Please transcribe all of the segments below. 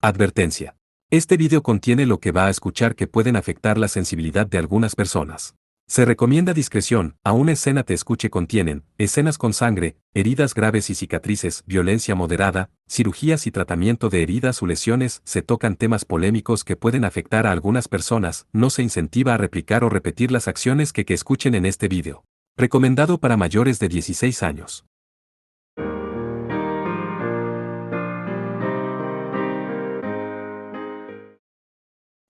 Advertencia. Este video contiene lo que va a escuchar que pueden afectar la sensibilidad de algunas personas. Se recomienda discreción, a una escena te escuche contienen, escenas con sangre, heridas graves y cicatrices, violencia moderada, cirugías y tratamiento de heridas o lesiones, se tocan temas polémicos que pueden afectar a algunas personas, no se incentiva a replicar o repetir las acciones que escuchen en este video. Recomendado para mayores de 16 años.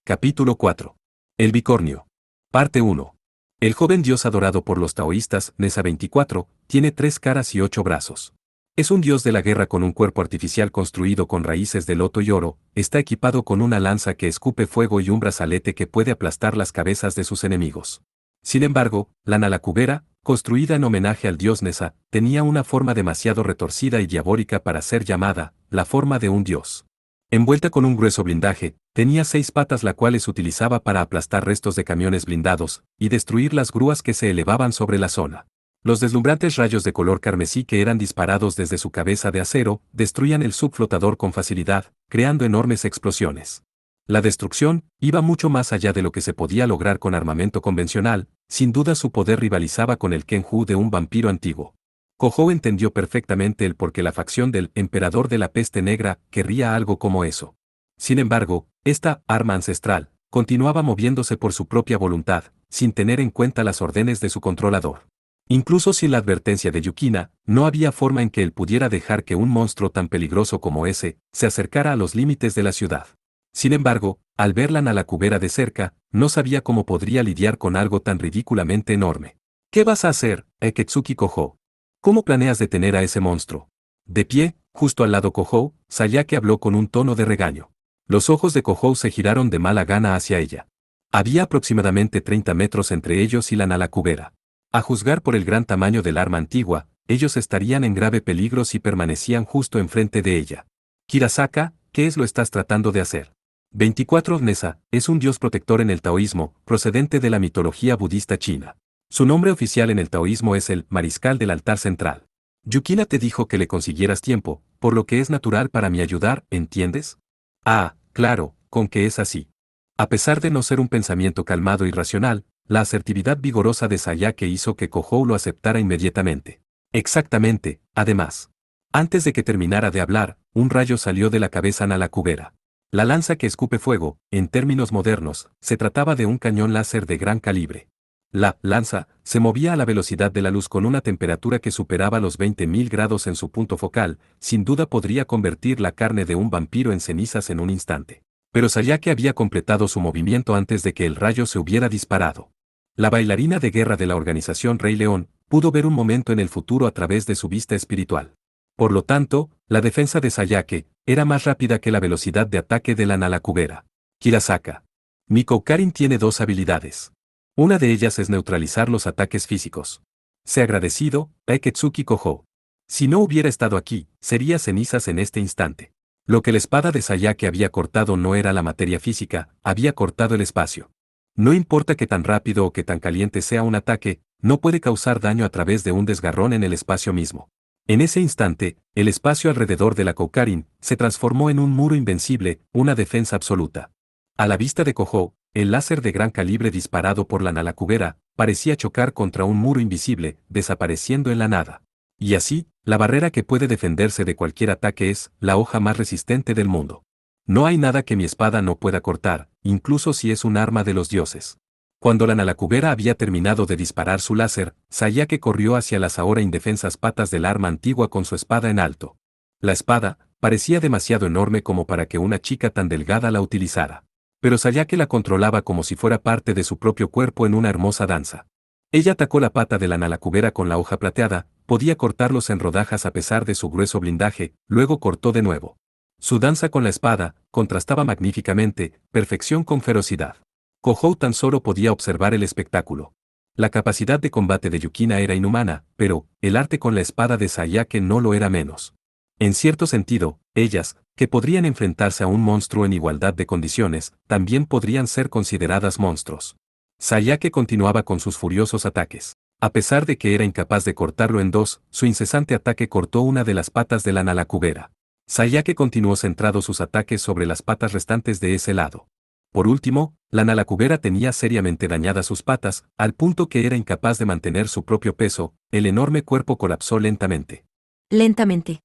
Capítulo 4. El bicornio. Parte 1. El joven dios adorado por los taoístas, Nesa 24, tiene 3 caras y 8 brazos. Es un dios de la guerra con un cuerpo artificial construido con raíces de loto y oro, está equipado con una lanza que escupe fuego y un brazalete que puede aplastar las cabezas de sus enemigos. Sin embargo, la Nalacubera, construida en homenaje al dios Nesa, tenía una forma demasiado retorcida y diabólica para ser llamada, la forma de un dios. Envuelta con un grueso blindaje, tenía 6 patas las cuales utilizaba para aplastar restos de camiones blindados, y destruir las grúas que se elevaban sobre la zona. Los deslumbrantes rayos de color carmesí que eran disparados desde su cabeza de acero, destruían el subflotador con facilidad, creando enormes explosiones. La destrucción iba mucho más allá de lo que se podía lograr con armamento convencional, sin duda su poder rivalizaba con el Kenju de un vampiro antiguo. Kohou entendió perfectamente el por qué la facción del Emperador de la Peste Negra querría algo como eso. Sin embargo, esta arma ancestral continuaba moviéndose por su propia voluntad, sin tener en cuenta las órdenes de su controlador. Incluso sin la advertencia de Yukina, no había forma en que él pudiera dejar que un monstruo tan peligroso como ese se acercara a los límites de la ciudad. Sin embargo, al ver la Nalacubera de cerca, no sabía cómo podría lidiar con algo tan ridículamente enorme. ¿Qué vas a hacer, Akatsuki Kohou? ¿Cómo planeas detener a ese monstruo? De pie, justo al lado Kohou, Sayake habló con un tono de regaño. Los ojos de Kohou se giraron de mala gana hacia ella. Había aproximadamente 30 metros entre ellos y la Nalacubera. A juzgar por el gran tamaño del arma antigua, ellos estarían en grave peligro si permanecían justo enfrente de ella. Kirasaka, ¿qué es lo estás tratando de hacer? 24 Nesa es un dios protector en el taoísmo, procedente de la mitología budista china. Su nombre oficial en el taoísmo es el Mariscal del Altar Central. Yukina te dijo que le consiguieras tiempo, por lo que es natural para mí ayudar, ¿entiendes? Ah, claro, con que es así. A pesar de no ser un pensamiento calmado y racional, la asertividad vigorosa de Sayake hizo que Kohou lo aceptara inmediatamente. Exactamente, además. Antes de que terminara de hablar, un rayo salió de la cabeza Nalacubera. La lanza que escupe fuego, en términos modernos, se trataba de un cañón láser de gran calibre. La lanza se movía a la velocidad de la luz con una temperatura que superaba los 20.000 grados en su punto focal, sin duda podría convertir la carne de un vampiro en cenizas en un instante. Pero Sayake había completado su movimiento antes de que el rayo se hubiera disparado. La bailarina de guerra de la organización Rey León pudo ver un momento en el futuro a través de su vista espiritual. Por lo tanto, la defensa de Sayake era más rápida que la velocidad de ataque de la Nalacubera. Kirasaka. Mi Koukarin tiene 2 habilidades. Una de ellas es neutralizar los ataques físicos. Sé agradecido, Akatsuki Kohou. Si no hubiera estado aquí, sería cenizas en este instante. Lo que la espada de Sayake había cortado no era la materia física, había cortado el espacio. No importa que tan rápido o que tan caliente sea un ataque, no puede causar daño a través de un desgarrón en el espacio mismo. En ese instante, el espacio alrededor de la Koukarin se transformó en un muro invencible, una defensa absoluta. A la vista de Kohou, el láser de gran calibre disparado por la Nalacubera parecía chocar contra un muro invisible, desapareciendo en la nada. Y así, la barrera que puede defenderse de cualquier ataque es la hoja más resistente del mundo. No hay nada que mi espada no pueda cortar, incluso si es un arma de los dioses. Cuando la Nalacubera había terminado de disparar su láser, Sayake corrió hacia las ahora indefensas patas del arma antigua con su espada en alto. La espada parecía demasiado enorme como para que una chica tan delgada la utilizara. Pero Sayake la controlaba como si fuera parte de su propio cuerpo en una hermosa danza. Ella atacó la pata de la Nalacubera con la hoja plateada, podía cortarlos en rodajas a pesar de su grueso blindaje, luego cortó de nuevo. Su danza con la espada contrastaba magníficamente, perfección con ferocidad. Kohou tan solo podía observar el espectáculo. La capacidad de combate de Yukina era inhumana, pero el arte con la espada de Sayake no lo era menos. En cierto sentido, ellas, que podrían enfrentarse a un monstruo en igualdad de condiciones, también podrían ser consideradas monstruos. Sayake continuaba con sus furiosos ataques. A pesar de que era incapaz de cortarlo en 2, su incesante ataque cortó una de las patas de la Nalacubera. Sayake continuó centrado sus ataques sobre las patas restantes de ese lado. Por último, la Nalacubera tenía seriamente dañadas sus patas, al punto que era incapaz de mantener su propio peso, el enorme cuerpo colapsó lentamente. Lentamente.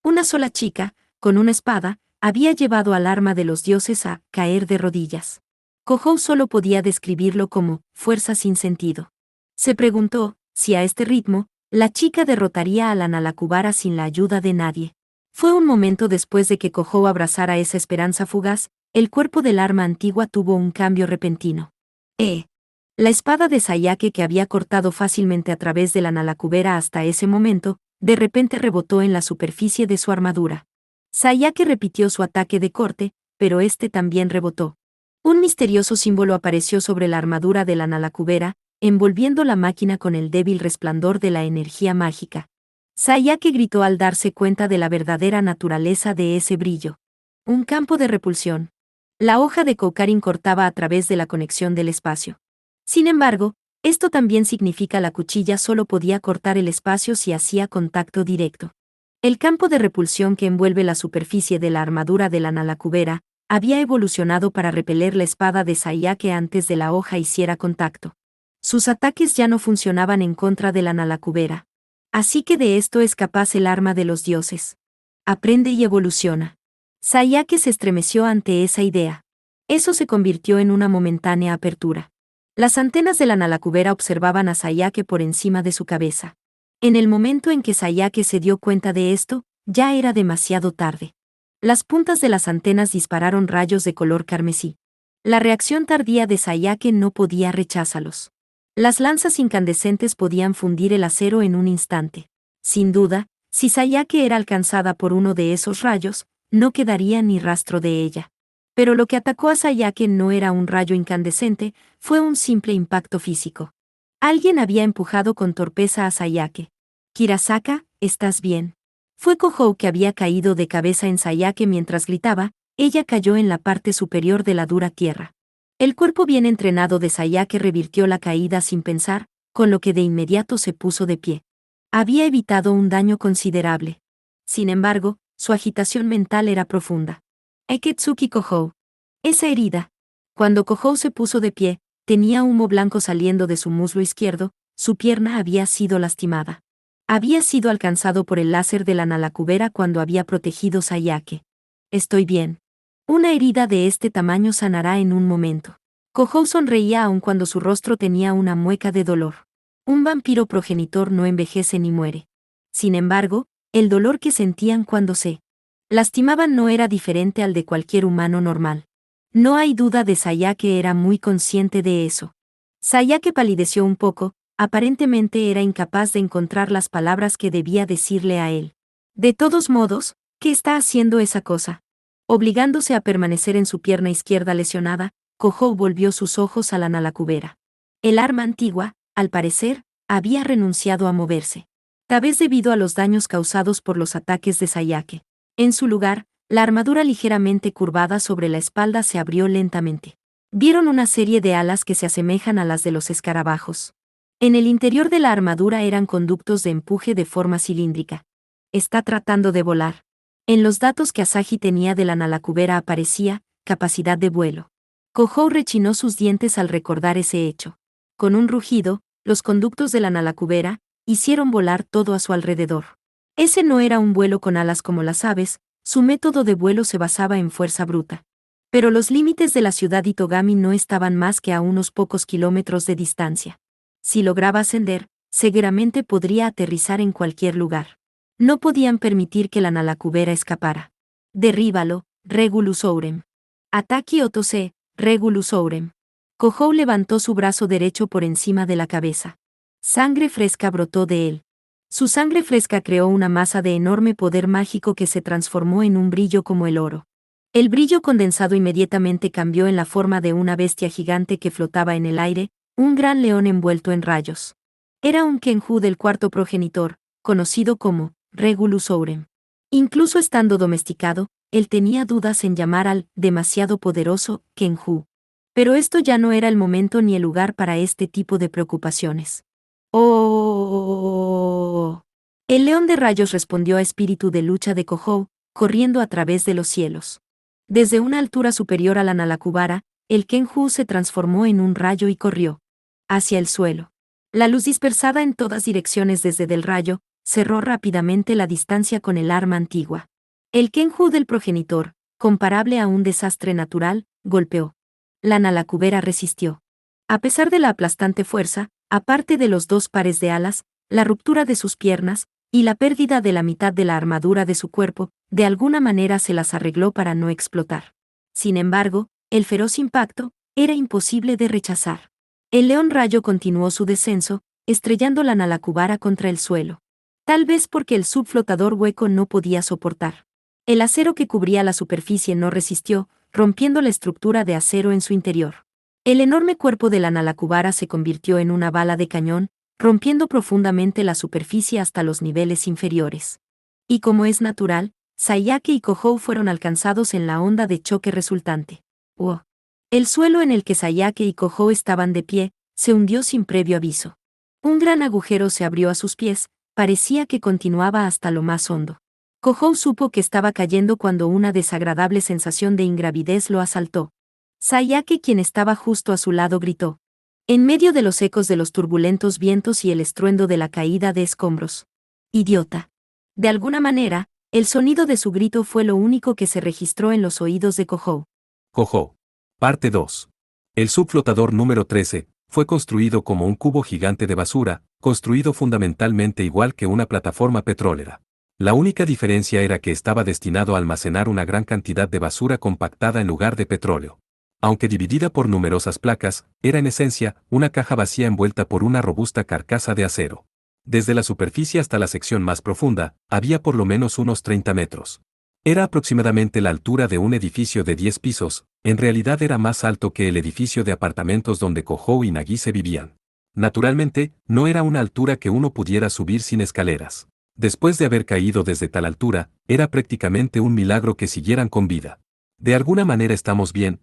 Una sola chica, con una espada, había llevado al arma de los dioses a caer de rodillas. Kohou solo podía describirlo como fuerza sin sentido. Se preguntó si a este ritmo, la chica derrotaría a la Nalacubara sin la ayuda de nadie. Fue un momento después de que Kohou abrazara esa esperanza fugaz, el cuerpo del arma antigua tuvo un cambio repentino. La espada de Sayake que había cortado fácilmente a través de la Nalacubera hasta ese momento, de repente rebotó en la superficie de su armadura. Sayake repitió su ataque de corte, pero este también rebotó. Un misterioso símbolo apareció sobre la armadura de la Nalacubera, envolviendo la máquina con el débil resplandor de la energía mágica. Sayake gritó al darse cuenta de la verdadera naturaleza de ese brillo. Un campo de repulsión. La hoja de Koukarin cortaba a través de la conexión del espacio. Sin embargo, esto también significa la cuchilla solo podía cortar el espacio si hacía contacto directo. El campo de repulsión que envuelve la superficie de la armadura de la Nalacubera había evolucionado para repeler la espada de Sayake antes de la hoja hiciera contacto. Sus ataques ya no funcionaban en contra de la Nalacubera. Así que de esto es capaz el arma de los dioses. Aprende y evoluciona. Sayake se estremeció ante esa idea. Eso se convirtió en una momentánea apertura. Las antenas de la Nalacubera observaban a Sayake por encima de su cabeza. En el momento en que Sayake se dio cuenta de esto, ya era demasiado tarde. Las puntas de las antenas dispararon rayos de color carmesí. La reacción tardía de Sayake no podía rechazarlos. Las lanzas incandescentes podían fundir el acero en un instante. Sin duda, si Sayake era alcanzada por uno de esos rayos, no quedaría ni rastro de ella. Pero lo que atacó a Sayake no era un rayo incandescente, fue un simple impacto físico. Alguien había empujado con torpeza a Sayake. Kirasaka, ¿estás bien? Fue Kohou que había caído de cabeza en Sayake mientras gritaba, ella cayó en la parte superior de la dura tierra. El cuerpo bien entrenado de Sayake revirtió la caída sin pensar, con lo que de inmediato se puso de pie. Había evitado un daño considerable. Sin embargo, su agitación mental era profunda. Eketsuki Kohou. Esa herida. Cuando Kohou se puso de pie, tenía humo blanco saliendo de su muslo izquierdo, su pierna había sido lastimada. Había sido alcanzado por el láser de la Nalacubera cuando había protegido Sayake. Estoy bien. Una herida de este tamaño sanará en un momento. Kohou sonreía aun cuando su rostro tenía una mueca de dolor. Un vampiro progenitor no envejece ni muere. Sin embargo, el dolor que sentían cuando se lastimaban no era diferente al de cualquier humano normal. No hay duda de Sayake era muy consciente de eso. Sayake palideció un poco, aparentemente era incapaz de encontrar las palabras que debía decirle a él. De todos modos, ¿qué está haciendo esa cosa? Obligándose a permanecer en su pierna izquierda lesionada, Kohou volvió sus ojos a la Nalacubera. El arma antigua, al parecer, había renunciado a moverse. Tal vez debido a los daños causados por los ataques de Sayake. En su lugar, la armadura ligeramente curvada sobre la espalda se abrió lentamente. Vieron una serie de alas que se asemejan a las de los escarabajos. En el interior de la armadura eran conductos de empuje de forma cilíndrica. Está tratando de volar. En los datos que Asahi tenía de la Nalacubera aparecía capacidad de vuelo. Kohou rechinó sus dientes al recordar ese hecho. Con un rugido, los conductos de la Nalacubera hicieron volar todo a su alrededor. Ese no era un vuelo con alas como las aves, su método de vuelo se basaba en fuerza bruta. Pero los límites de la ciudad Itogami no estaban más que a unos pocos kilómetros de distancia. Si lograba ascender, seguramente podría aterrizar en cualquier lugar. No podían permitir que la Nalacubera escapara. Derríbalo, Regulus Ourem. Ataki Otose, Regulus Ourem. Kohou levantó su brazo derecho por encima de la cabeza. Sangre fresca brotó de él. Su sangre fresca creó una masa de enorme poder mágico que se transformó en un brillo como el oro. El brillo condensado inmediatamente cambió en la forma de una bestia gigante que flotaba en el aire, un gran león envuelto en rayos. Era un Kenju del cuarto progenitor, conocido como Regulus Ourem. Incluso estando domesticado, él tenía dudas en llamar al demasiado poderoso Kenju. Pero esto ya no era el momento ni el lugar para este tipo de preocupaciones. ¡Oh! El león de rayos respondió a espíritu de lucha de Kohou, corriendo a través de los cielos. Desde una altura superior a la Nalacubara, el Kenju se transformó en un rayo y corrió hacia el suelo. La luz dispersada en todas direcciones desde del rayo, cerró rápidamente la distancia con el arma antigua. El Kenju del progenitor, comparable a un desastre natural, golpeó. La Nalacubera resistió. A pesar de la aplastante fuerza, aparte de los 2 pares de alas, la ruptura de sus piernas, y la pérdida de la mitad de la armadura de su cuerpo, de alguna manera se las arregló para no explotar. Sin embargo, el feroz impacto era imposible de rechazar. El león rayo continuó su descenso, estrellando la Nalacubara contra el suelo. Tal vez porque el subflotador hueco no podía soportar. El acero que cubría la superficie no resistió, rompiendo la estructura de acero en su interior. El enorme cuerpo de la Nalacubara se convirtió en una bala de cañón, rompiendo profundamente la superficie hasta los niveles inferiores. Y como es natural, Sayake y Kohou fueron alcanzados en la onda de choque resultante. ¡Oh! El suelo en el que Sayake y Kohou estaban de pie, se hundió sin previo aviso. Un gran agujero se abrió a sus pies, parecía que continuaba hasta lo más hondo. Kohou supo que estaba cayendo cuando una desagradable sensación de ingravidez lo asaltó. Sayake, quien estaba justo a su lado, gritó. En medio de los ecos de los turbulentos vientos y el estruendo de la caída de escombros. ¡Idiota! De alguna manera, el sonido de su grito fue lo único que se registró en los oídos de Kohou. Kohou. Parte 2. El subflotador número 13 fue construido como un cubo gigante de basura, construido fundamentalmente igual que una plataforma petrolera. La única diferencia era que estaba destinado a almacenar una gran cantidad de basura compactada en lugar de petróleo. Aunque dividida por numerosas placas, era en esencia una caja vacía envuelta por una robusta carcasa de acero. Desde la superficie hasta la sección más profunda, había por lo menos unos 30 metros. Era aproximadamente la altura de un edificio de 10 pisos, en realidad era más alto que el edificio de apartamentos donde Kohou y Nagise vivían. Naturalmente, no era una altura que uno pudiera subir sin escaleras. Después de haber caído desde tal altura, era prácticamente un milagro que siguieran con vida. De alguna manera estamos bien,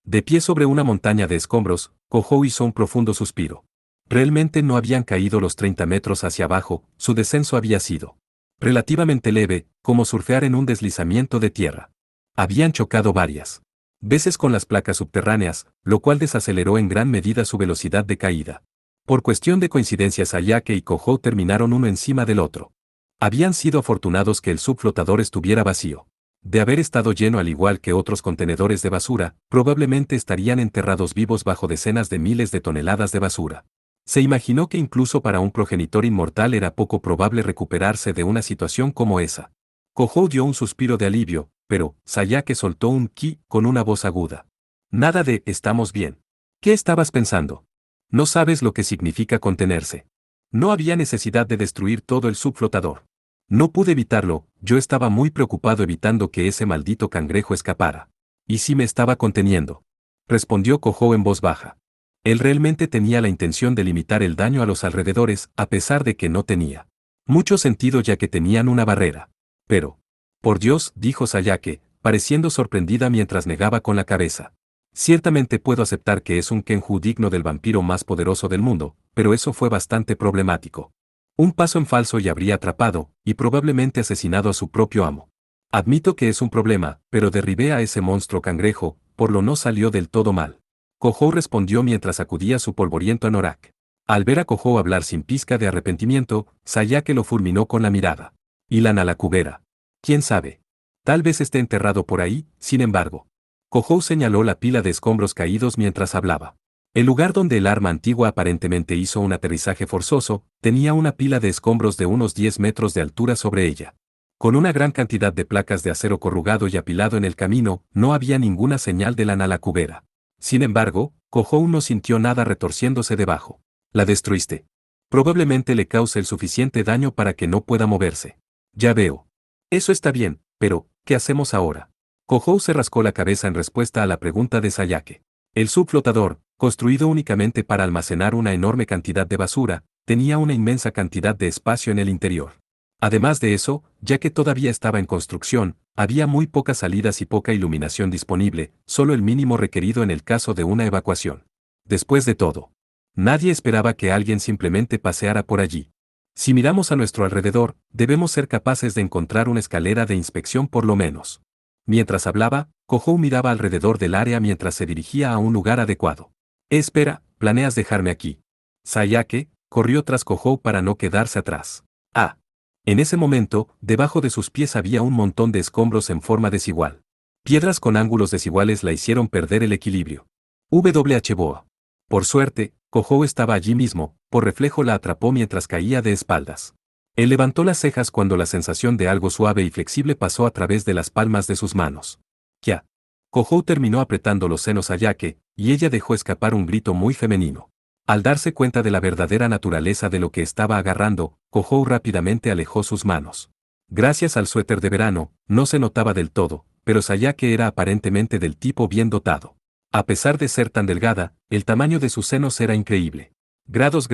De pie sobre una montaña de escombros, Kohou hizo un profundo suspiro. Realmente no habían caído los 30 metros hacia abajo, su descenso había sido relativamente leve, como surfear en un deslizamiento de tierra. Habían chocado varias veces con las placas subterráneas, lo cual desaceleró en gran medida su velocidad de caída. Por cuestión de coincidencia, Sayake y Kohou terminaron uno encima del otro. Habían sido afortunados que el subflotador estuviera vacío. De haber estado lleno al igual que otros contenedores de basura, probablemente estarían enterrados vivos bajo decenas de miles de toneladas de basura. Se imaginó que incluso para un progenitor inmortal era poco probable recuperarse de una situación como esa. Kohou dio un suspiro de alivio, pero Sayake soltó un ki con una voz aguda. Nada de «estamos bien». ¿Qué estabas pensando? No sabes lo que significa contenerse. No había necesidad de destruir todo el subflotador. No pude evitarlo, yo estaba muy preocupado evitando que ese maldito cangrejo escapara. ¿Y si me estaba conteniendo? Respondió Kohou en voz baja. Él realmente tenía la intención de limitar el daño a los alrededores, a pesar de que no tenía mucho sentido ya que tenían una barrera. Pero, por Dios, dijo Sayake, pareciendo sorprendida mientras negaba con la cabeza. Ciertamente puedo aceptar que es un Kenju digno del vampiro más poderoso del mundo, pero eso fue bastante problemático. Un paso en falso y habría atrapado, y probablemente asesinado a su propio amo. Admito que es un problema, pero derribé a ese monstruo cangrejo, por lo no salió del todo mal. Kohou respondió mientras sacudía su polvoriento anorak. Al ver a Kohou hablar sin pizca de arrepentimiento, Sayake lo fulminó con la mirada. ¿Y la Nalacubera? ¿Quién sabe? Tal vez esté enterrado por ahí, sin embargo. Kohou señaló la pila de escombros caídos mientras hablaba. El lugar donde el arma antigua aparentemente hizo un aterrizaje forzoso, tenía una pila de escombros de unos 10 metros de altura sobre ella. Con una gran cantidad de placas de acero corrugado y apilado en el camino, no había ninguna señal de la Nalacubera. Sin embargo, Kohou no sintió nada retorciéndose debajo. La destruiste. Probablemente le cause el suficiente daño para que no pueda moverse. Ya veo. Eso está bien, pero, ¿qué hacemos ahora? Kohou se rascó la cabeza en respuesta a la pregunta de Sayake. El subflotador, construido únicamente para almacenar una enorme cantidad de basura, tenía una inmensa cantidad de espacio en el interior. Además de eso, ya que todavía estaba en construcción, había muy pocas salidas y poca iluminación disponible, solo el mínimo requerido en el caso de una evacuación. Después de todo, nadie esperaba que alguien simplemente paseara por allí. Si miramos a nuestro alrededor, debemos ser capaces de encontrar una escalera de inspección por lo menos. Mientras hablaba, Kohou miraba alrededor del área mientras se dirigía a un lugar adecuado. Espera, ¿planeas dejarme aquí? Sayake corrió tras Kohou para no quedarse atrás. Ah. En ese momento, debajo de sus pies había un montón de escombros en forma desigual. Piedras con ángulos desiguales la hicieron perder el equilibrio. WH-Boa. Por suerte, Kohou estaba allí mismo, por reflejo la atrapó mientras caía de espaldas. Él levantó las cejas cuando la sensación de algo suave y flexible pasó a través de las palmas de sus manos. ¡Ya! Kohou terminó apretando los senos a Yake, y ella dejó escapar un grito muy femenino. Al darse cuenta de la verdadera naturaleza de lo que estaba agarrando, Kohou rápidamente alejó sus manos. Gracias al suéter de verano, no se notaba del todo, pero Sayake era aparentemente del tipo bien dotado. A pesar de ser tan delgada, el tamaño de sus senos era increíble. Grados,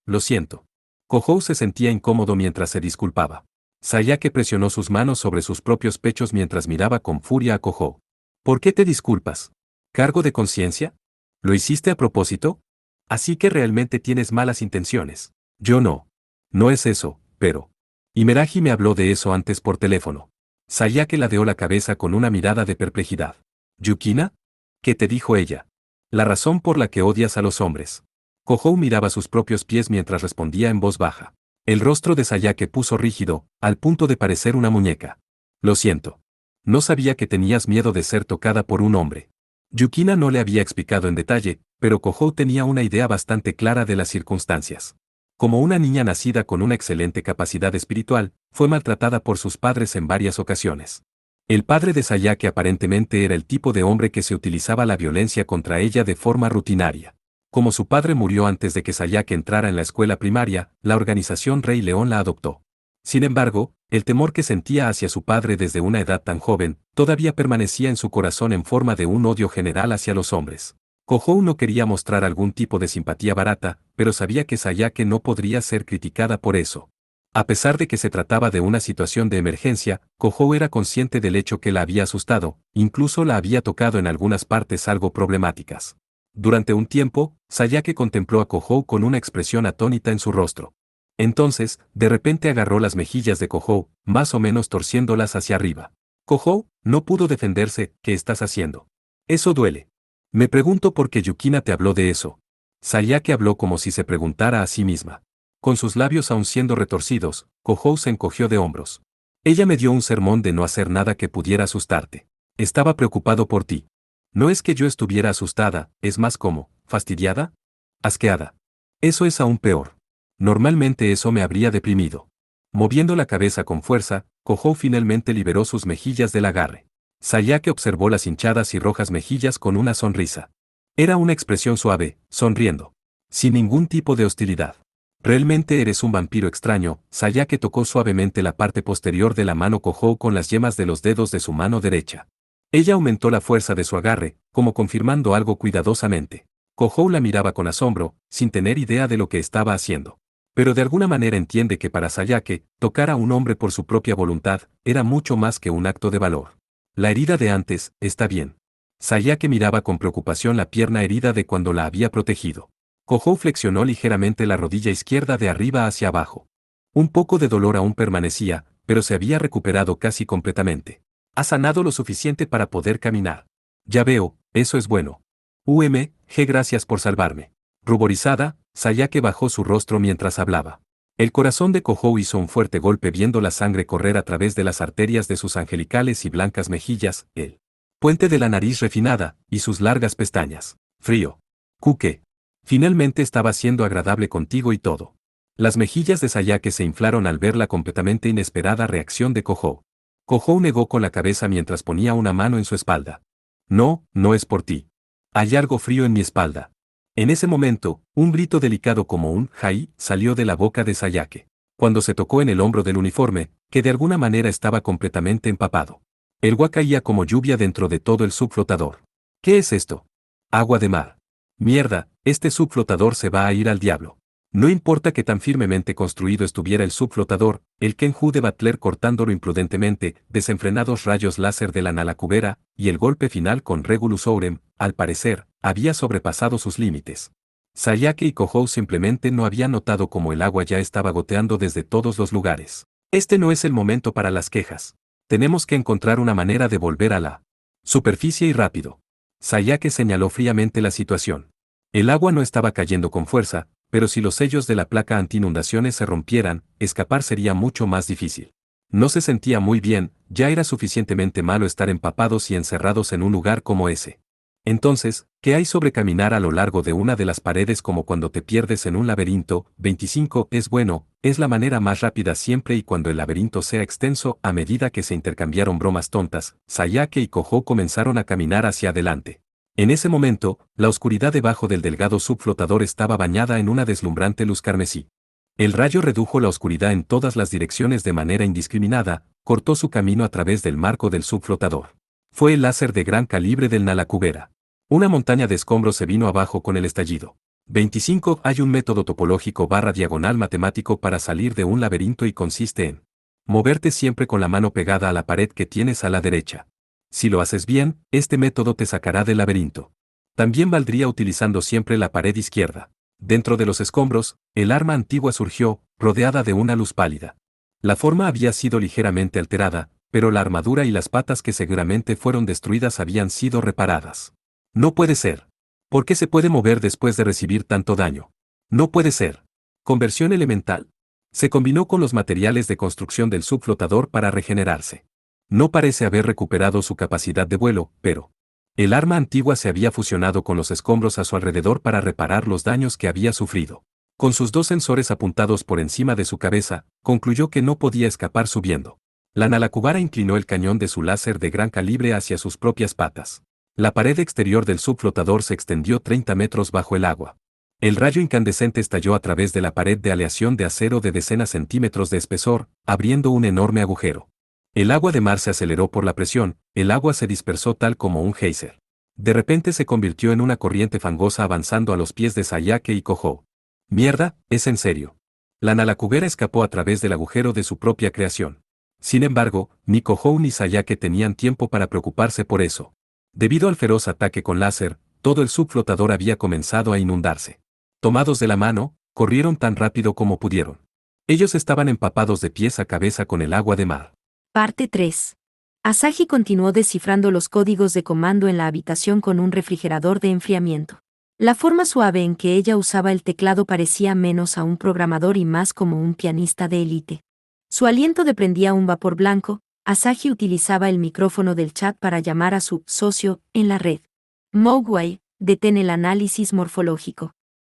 lo siento. Kohou se sentía incómodo mientras se disculpaba. Sayake presionó sus manos sobre sus propios pechos mientras miraba con furia a Kohou. ¿Por qué te disculpas? ¿Cargo de conciencia? ¿Lo hiciste a propósito? Así que realmente tienes malas intenciones. Yo no. No es eso, pero... Imeragi me habló de eso antes por teléfono. Sayake ladeó la cabeza con una mirada de perplejidad. ¿Yukina? ¿Qué te dijo ella? La razón por la que odias a los hombres. Kohou miraba sus propios pies mientras respondía en voz baja. El rostro de Sayake puso rígido, al punto de parecer una muñeca. Lo siento. No sabía que tenías miedo de ser tocada por un hombre. Yukina no le había explicado en detalle, pero Kohou tenía una idea bastante clara de las circunstancias. Como una niña nacida con una excelente capacidad espiritual, fue maltratada por sus padres en varias ocasiones. El padre de Sayake aparentemente era el tipo de hombre que se utilizaba la violencia contra ella de forma rutinaria. Como su padre murió antes de que Sayake entrara en la escuela primaria, la organización Rey León la adoptó. Sin embargo, el temor que sentía hacia su padre desde una edad tan joven, todavía permanecía en su corazón en forma de un odio general hacia los hombres. Kohou no quería mostrar algún tipo de simpatía barata, pero sabía que Sayake no podría ser criticada por eso. A pesar de que se trataba de una situación de emergencia, Kohou era consciente del hecho que la había asustado, incluso la había tocado en algunas partes algo problemáticas. Durante un tiempo, Sayake contempló a Kohou con una expresión atónita en su rostro. Entonces, de repente agarró las mejillas de Kohou, más o menos torciéndolas hacia arriba. Kohou no pudo defenderse. ¿Qué estás haciendo? Eso duele. Me pregunto por qué Yukina te habló de eso. Sayake habló como si se preguntara a sí misma. Con sus labios aún siendo retorcidos, Kohou se encogió de hombros. Ella me dio un sermón de no hacer nada que pudiera asustarte. Estaba preocupado por ti. No es que yo estuviera asustada, es más como, fastidiada, asqueada. Eso es aún peor. Normalmente eso me habría deprimido. Moviendo la cabeza con fuerza, Kohou finalmente liberó sus mejillas del agarre. Sayake observó las hinchadas y rojas mejillas con una sonrisa. Era una expresión suave, sonriendo. Sin ningún tipo de hostilidad. Realmente eres un vampiro extraño. Sayake tocó suavemente la parte posterior de la mano Kohou con las yemas de los dedos de su mano derecha. Ella aumentó la fuerza de su agarre, como confirmando algo cuidadosamente. Kohou la miraba con asombro, sin tener idea de lo que estaba haciendo. Pero de alguna manera entiende que para Sayake, tocar a un hombre por su propia voluntad, era mucho más que un acto de valor. La herida de antes, está bien. Sayake miraba con preocupación la pierna herida de cuando la había protegido. Kohou flexionó ligeramente la rodilla izquierda de arriba hacia abajo. Un poco de dolor aún permanecía, pero se había recuperado casi completamente. Ha sanado lo suficiente para poder caminar. Ya veo, eso es bueno. Gracias por salvarme. Ruborizada, Sayake bajó su rostro mientras hablaba. El corazón de Kohou hizo un fuerte golpe viendo la sangre correr a través de las arterias de sus angelicales y blancas mejillas, el puente de la nariz refinada, y sus largas pestañas. Frío. Kuke. Finalmente estaba siendo agradable contigo y todo. Las mejillas de Sayake se inflaron al ver la completamente inesperada reacción de Kohou. Kohou negó con la cabeza mientras ponía una mano en su espalda. No, no es por ti. Hay algo frío en mi espalda. En ese momento, un grito delicado como un «hai» salió de la boca de Sayake. Cuando se tocó en el hombro del uniforme, que de alguna manera estaba completamente empapado. El agua caía como lluvia dentro de todo el subflotador. ¿Qué es esto? Agua de mar. Mierda, este subflotador se va a ir al diablo. No importa que tan firmemente construido estuviera el subflotador, el Kenju de Butler cortándolo imprudentemente, desenfrenados rayos láser de la Nalakubera, y el golpe final con Regulus Ourem, al parecer, había sobrepasado sus límites. Sayake y Kohou simplemente no habían notado cómo el agua ya estaba goteando desde todos los lugares. Este no es el momento para las quejas. Tenemos que encontrar una manera de volver a la superficie y rápido. Sayake señaló fríamente la situación. El agua no estaba cayendo con fuerza, pero si los sellos de la placa anti-inundaciones se rompieran, escapar sería mucho más difícil. No se sentía muy bien, ya era suficientemente malo estar empapados y encerrados en un lugar como ese. Entonces, ¿qué hay sobre caminar a lo largo de una de las paredes como cuando te pierdes en un laberinto? 25 es bueno, es la manera más rápida siempre y cuando el laberinto sea extenso. A medida que se intercambiaron bromas tontas, Sayake y Kohou comenzaron a caminar hacia adelante. En ese momento, la oscuridad debajo del delgado subflotador estaba bañada en una deslumbrante luz carmesí. El rayo redujo la oscuridad en todas las direcciones de manera indiscriminada, cortó su camino a través del marco del subflotador. Fue el láser de gran calibre del Nalakubera. Una montaña de escombros se vino abajo con el estallido. 25 Hay un método topológico diagonal matemático para salir de un laberinto y consiste en moverte siempre con la mano pegada a la pared que tienes a la derecha. Si lo haces bien, este método te sacará del laberinto. También valdría utilizando siempre la pared izquierda. Dentro de los escombros, el arma antigua surgió, rodeada de una luz pálida. La forma había sido ligeramente alterada, pero la armadura y las patas que seguramente fueron destruidas habían sido reparadas. No puede ser. ¿Por qué se puede mover después de recibir tanto daño? No puede ser. Conversión elemental. Se combinó con los materiales de construcción del subflotador para regenerarse. No parece haber recuperado su capacidad de vuelo, pero el arma antigua se había fusionado con los escombros a su alrededor para reparar los daños que había sufrido. Con sus dos sensores apuntados por encima de su cabeza, concluyó que no podía escapar subiendo. La Nalakubara inclinó el cañón de su láser de gran calibre hacia sus propias patas. La pared exterior del subflotador se extendió 30 metros bajo el agua. El rayo incandescente estalló a través de la pared de aleación de acero de decenas centímetros de espesor, abriendo un enorme agujero. El agua de mar se aceleró por la presión, el agua se dispersó tal como un geyser. De repente se convirtió en una corriente fangosa avanzando a los pies de Sayake y Kohou. Mierda, es en serio. La Nalakubera escapó a través del agujero de su propia creación. Sin embargo, ni Kohou ni Sayake tenían tiempo para preocuparse por eso. Debido al feroz ataque con láser, todo el subflotador había comenzado a inundarse. Tomados de la mano, corrieron tan rápido como pudieron. Ellos estaban empapados de pies a cabeza con el agua de mar. Parte 3. Asahi continuó descifrando los códigos de comando en la habitación con un refrigerador de enfriamiento. La forma suave en que ella usaba el teclado parecía menos a un programador y más como un pianista de élite. Su aliento desprendía un vapor blanco. Asahi utilizaba el micrófono del chat para llamar a su socio en la red. Mogwai, detén el análisis morfológico.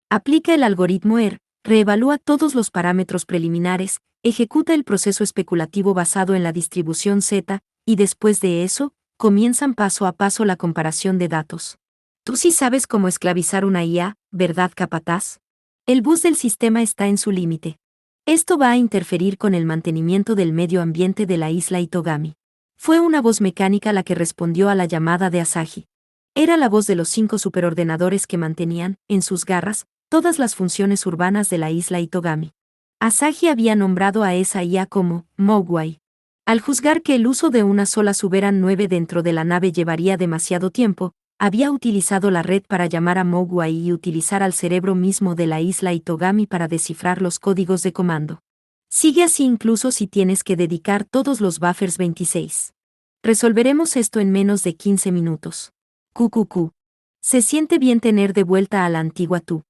Aplica el algoritmo reevalúa todos los parámetros preliminares, ejecuta el proceso especulativo basado en la distribución Z, y después de eso, comienzan paso a paso la comparación de datos. Tú sí sabes cómo esclavizar una IA, ¿verdad, capataz? El bus del sistema está en su límite. Esto va a interferir con el mantenimiento del medio ambiente de la isla Itogami. Fue una voz mecánica la que respondió a la llamada de Asahi. Era la voz de los 5 superordenadores que mantenían, en sus garras, todas las funciones urbanas de la isla Itogami. Asahi había nombrado a esa IA como Mogwai. Al juzgar que el uso de una sola Suberan 9 dentro de la nave llevaría demasiado tiempo, había utilizado la red para llamar a Mogwai y utilizar al cerebro mismo de la isla Itogami para descifrar los códigos de comando. Sigue así incluso si tienes que dedicar todos los buffers 26. Resolveremos esto en menos de 15 minutos. QQQ. Se siente bien tener de vuelta a la antigua tú.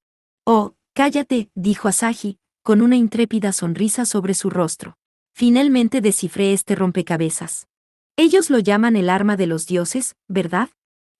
Oh, cállate, dijo Asahi, con una intrépida sonrisa sobre su rostro. Finalmente descifré este rompecabezas. Ellos lo llaman el arma de los dioses, ¿verdad?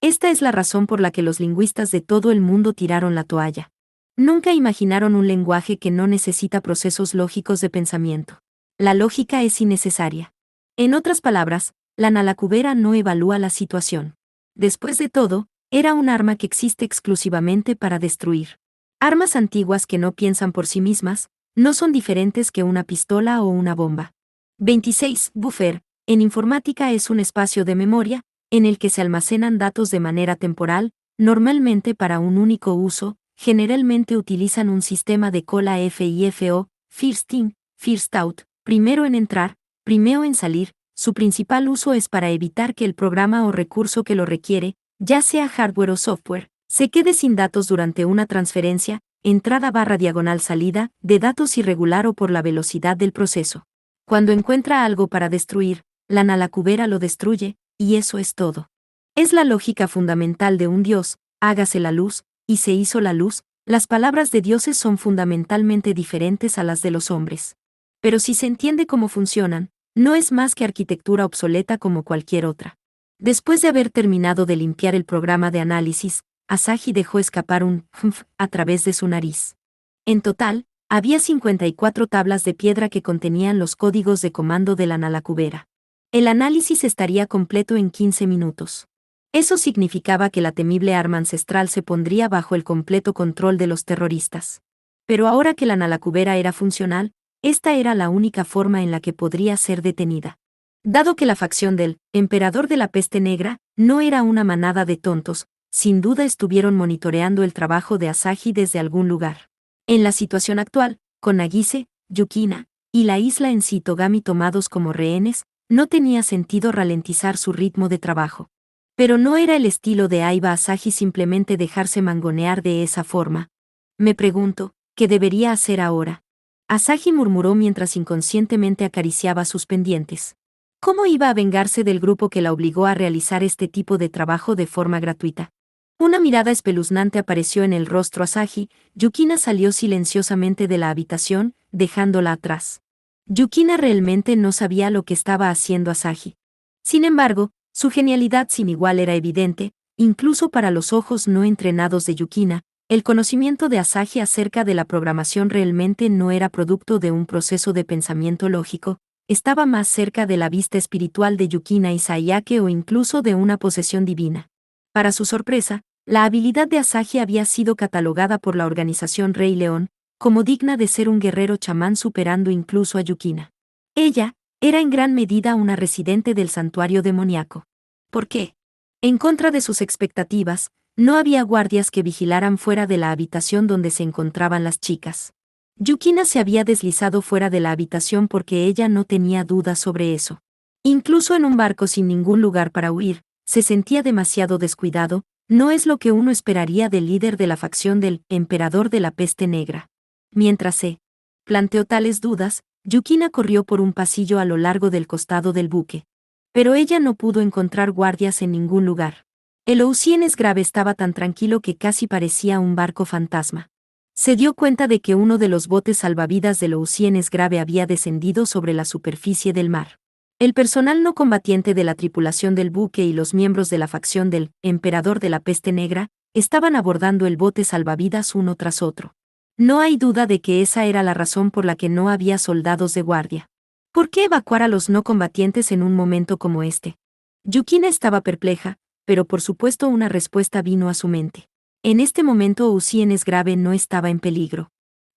Esta es la razón por la que los lingüistas de todo el mundo tiraron la toalla. Nunca imaginaron un lenguaje que no necesita procesos lógicos de pensamiento. La lógica es innecesaria. En otras palabras, la Nalakubera no evalúa la situación. Después de todo, era un arma que existe exclusivamente para destruir. Armas antiguas que no piensan por sí mismas, no son diferentes que una pistola o una bomba. 26. Buffer, en informática es un espacio de memoria, en el que se almacenan datos de manera temporal, normalmente para un único uso. Generalmente utilizan un sistema de cola FIFO, First In, First Out, primero en entrar, primero en salir. Su principal uso es para evitar que el programa o recurso que lo requiere, ya sea hardware o software, Se quede sin datos durante una transferencia, entrada barra diagonal salida, de datos irregular o por la velocidad del proceso. Cuando encuentra algo para destruir, la Nalacubera lo destruye, y eso es todo. Es la lógica fundamental de un Dios: hágase la luz, y se hizo la luz. Las palabras de dioses son fundamentalmente diferentes a las de los hombres. Pero si se entiende cómo funcionan, no es más que arquitectura obsoleta como cualquier otra. Después de haber terminado de limpiar el programa de análisis, Asahi dejó escapar un "humph" a través de su nariz. En total, había 54 tablas de piedra que contenían los códigos de comando de la Nalacubera. El análisis estaría completo en 15 minutos. Eso significaba que la temible arma ancestral se pondría bajo el completo control de los terroristas. Pero ahora que la Nalacubera era funcional, esta era la única forma en la que podría ser detenida. Dado que la facción del Emperador de la Peste Negra no era una manada de tontos, sin duda estuvieron monitoreando el trabajo de Asahi desde algún lugar. En la situación actual, con Nagise, Yukina y la isla en Sitogami tomados como rehenes, no tenía sentido ralentizar su ritmo de trabajo. Pero no era el estilo de Aiba Asahi simplemente dejarse mangonear de esa forma. Me pregunto, ¿qué debería hacer ahora? Asahi murmuró mientras inconscientemente acariciaba sus pendientes. ¿Cómo iba a vengarse del grupo que la obligó a realizar este tipo de trabajo de forma gratuita? Una mirada espeluznante apareció en el rostro Asahi. Yukina salió silenciosamente de la habitación, dejándola atrás. Yukina realmente no sabía lo que estaba haciendo Asahi. Sin embargo, su genialidad sin igual era evidente, incluso para los ojos no entrenados de Yukina. El conocimiento de Asahi acerca de la programación realmente no era producto de un proceso de pensamiento lógico, estaba más cerca de la vista espiritual de Yukina y Sayake o incluso de una posesión divina. Para su sorpresa, la habilidad de Asahi había sido catalogada por la organización Rey León como digna de ser un guerrero chamán, superando incluso a Yukina. Ella era en gran medida una residente del santuario demoníaco. ¿Por qué? En contra de sus expectativas, no había guardias que vigilaran fuera de la habitación donde se encontraban las chicas. Yukina se había deslizado fuera de la habitación porque ella no tenía dudas sobre eso. Incluso en un barco sin ningún lugar para huir, se sentía demasiado descuidado. No es lo que uno esperaría del líder de la facción del Emperador de la Peste Negra. Mientras se planteó tales dudas, Yukina corrió por un pasillo a lo largo del costado del buque. Pero ella no pudo encontrar guardias en ningún lugar. El Ocean Grave estaba tan tranquilo que casi parecía un barco fantasma. Se dio cuenta de que uno de los botes salvavidas del Ocean Grave había descendido sobre la superficie del mar. El personal no combatiente de la tripulación del buque y los miembros de la facción del Emperador de la Peste Negra estaban abordando el bote salvavidas uno tras otro. No hay duda de que esa era la razón por la que no había soldados de guardia. ¿Por qué evacuar a los no combatientes en un momento como este? Yukina estaba perpleja, pero por supuesto una respuesta vino a su mente. En este momento Ocean Grave no estaba en peligro.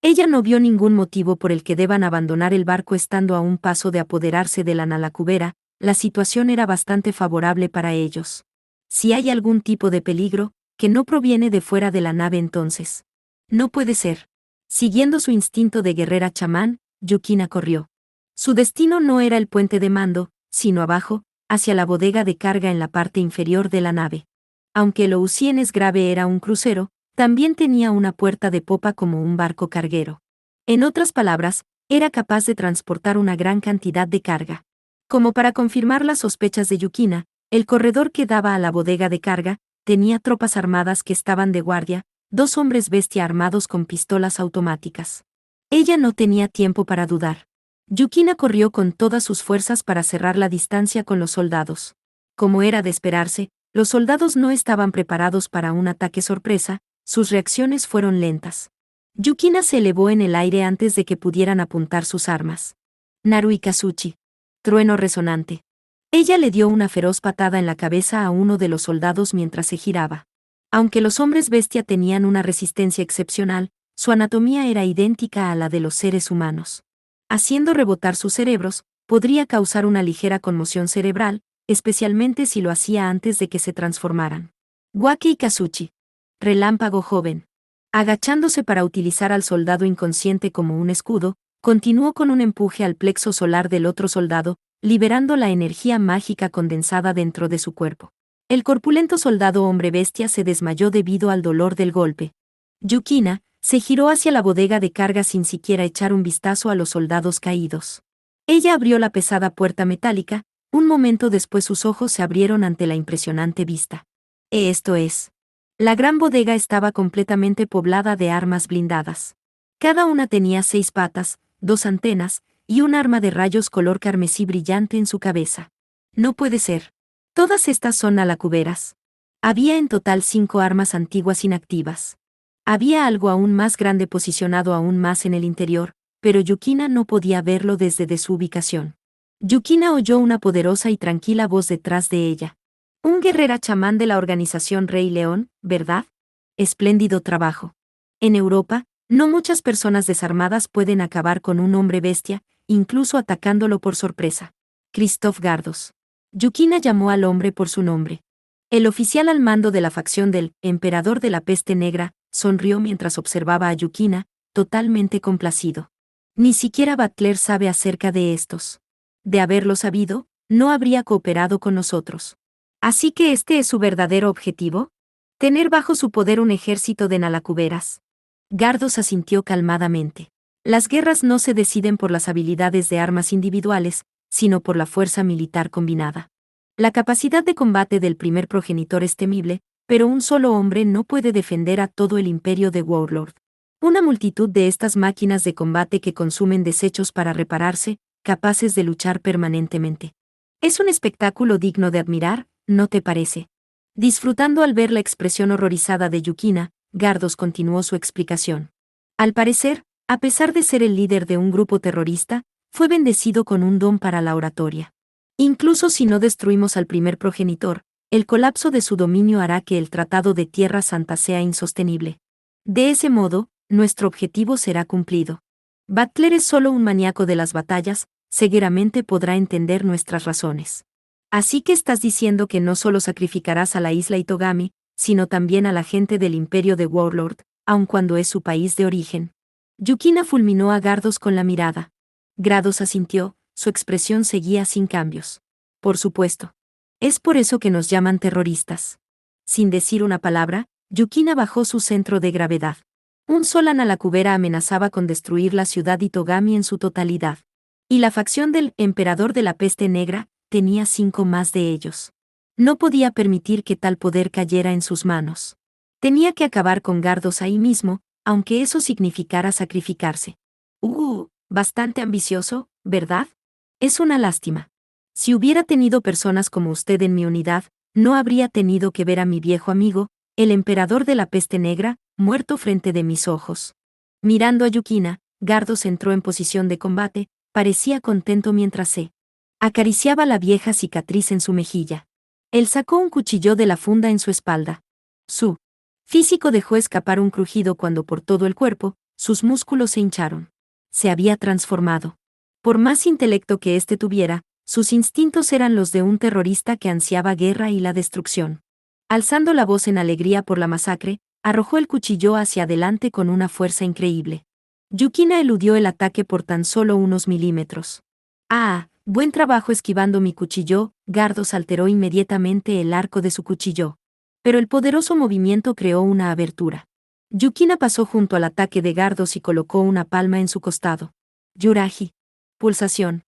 Ella no vio ningún motivo por el que deban abandonar el barco estando a un paso de apoderarse de la Nalacubera. La situación era bastante favorable para ellos. Si hay algún tipo de peligro, que no proviene de fuera de la nave entonces. No puede ser. Siguiendo su instinto de guerrera chamán, Yukina corrió. Su destino no era el puente de mando, sino abajo, hacia la bodega de carga en la parte inferior de la nave. Aunque el Ocean Grave era un crucero, también tenía una puerta de popa como un barco carguero. En otras palabras, era capaz de transportar una gran cantidad de carga. Como para confirmar las sospechas de Yukina, el corredor que daba a la bodega de carga tenía tropas armadas que estaban de guardia, 2 hombres bestia armados con pistolas automáticas. Ella no tenía tiempo para dudar. Yukina corrió con todas sus fuerzas para cerrar la distancia con los soldados. Como era de esperarse, los soldados no estaban preparados para un ataque sorpresa. Sus reacciones fueron lentas. Yukina se elevó en el aire antes de que pudieran apuntar sus armas. Naru y Kazuchi. Trueno resonante. Ella le dio una feroz patada en la cabeza a uno de los soldados mientras se giraba. Aunque los hombres bestia tenían una resistencia excepcional, su anatomía era idéntica a la de los seres humanos. Haciendo rebotar sus cerebros, podría causar una ligera conmoción cerebral, especialmente si lo hacía antes de que se transformaran. Waki y Kazuchi. Relámpago joven. Agachándose para utilizar al soldado inconsciente como un escudo, continuó con un empuje al plexo solar del otro soldado, liberando la energía mágica condensada dentro de su cuerpo. El corpulento soldado hombre bestia se desmayó debido al dolor del golpe. Yukina se giró hacia la bodega de carga sin siquiera echar un vistazo a los soldados caídos. Ella abrió la pesada puerta metálica, un momento después sus ojos se abrieron ante la impresionante vista. Esto es. La gran bodega estaba completamente poblada de armas blindadas. Cada una tenía 6 patas, 2 antenas, y un arma de rayos color carmesí brillante en su cabeza. No puede ser. Todas estas son alacuberas. Había en total 5 armas antiguas inactivas. Había algo aún más grande posicionado aún más en el interior, pero Yukina no podía verlo desde su ubicación. Yukina oyó una poderosa y tranquila voz detrás de ella. Un guerrera chamán de la organización Rey León, ¿verdad? Espléndido trabajo. En Europa, no muchas personas desarmadas pueden acabar con un hombre bestia, incluso atacándolo por sorpresa. Christoph Gardos. Yukina llamó al hombre por su nombre. El oficial al mando de la facción del Emperador de la Peste Negra sonrió mientras observaba a Yukina, totalmente complacido. Ni siquiera Butler sabe acerca de estos. De haberlo sabido, no habría cooperado con nosotros. ¿Así que este es su verdadero objetivo? Tener bajo su poder un ejército de nalacuberas. Gardos asintió calmadamente. Las guerras no se deciden por las habilidades de armas individuales, sino por la fuerza militar combinada. La capacidad de combate del primer progenitor es temible, pero un solo hombre no puede defender a todo el imperio de Warlord. Una multitud de estas máquinas de combate que consumen desechos para repararse, capaces de luchar permanentemente. Es un espectáculo digno de admirar, ¿no te parece? Disfrutando al ver la expresión horrorizada de Yukina, Gardos continuó su explicación. Al parecer, a pesar de ser el líder de un grupo terrorista, fue bendecido con un don para la oratoria. Incluso si no destruimos al primer progenitor, el colapso de su dominio hará que el Tratado de Tierra Santa sea insostenible. De ese modo, nuestro objetivo será cumplido. Butler es solo un maníaco de las batallas, seguramente podrá entender nuestras razones. Así que estás diciendo que no solo sacrificarás a la isla Itogami, sino también a la gente del imperio de Warlord, aun cuando es su país de origen. Yukina fulminó a Gardos con la mirada. Gardos asintió, su expresión seguía sin cambios. Por supuesto. Es por eso que nos llaman terroristas. Sin decir una palabra, Yukina bajó su centro de gravedad. Un sol analacubera amenazaba con destruir la ciudad Itogami en su totalidad. Y la facción del Emperador de la Peste Negra tenía 5 más de ellos. No podía permitir que tal poder cayera en sus manos. Tenía que acabar con Gardos ahí mismo, aunque eso significara sacrificarse. Bastante ambicioso, ¿verdad? Es una lástima. Si hubiera tenido personas como usted en mi unidad, no habría tenido que ver a mi viejo amigo, el Emperador de la Peste Negra, muerto frente de mis ojos. Mirando a Yukina, Gardos entró en posición de combate, parecía contento mientras se acariciaba la vieja cicatriz en su mejilla. Él sacó un cuchillo de la funda en su espalda. Su físico dejó escapar un crujido cuando por todo el cuerpo, sus músculos se hincharon. Se había transformado. Por más intelecto que éste tuviera, sus instintos eran los de un terrorista que ansiaba guerra y la destrucción. Alzando la voz en alegría por la masacre, arrojó el cuchillo hacia adelante con una fuerza increíble. Yukina eludió el ataque por tan solo unos milímetros. Buen trabajo esquivando mi cuchillo, Gardos alteró inmediatamente el arco de su cuchillo. Pero el poderoso movimiento creó una abertura. Yukina pasó junto al ataque de Gardos y colocó una palma en su costado. Yuraji. Pulsación.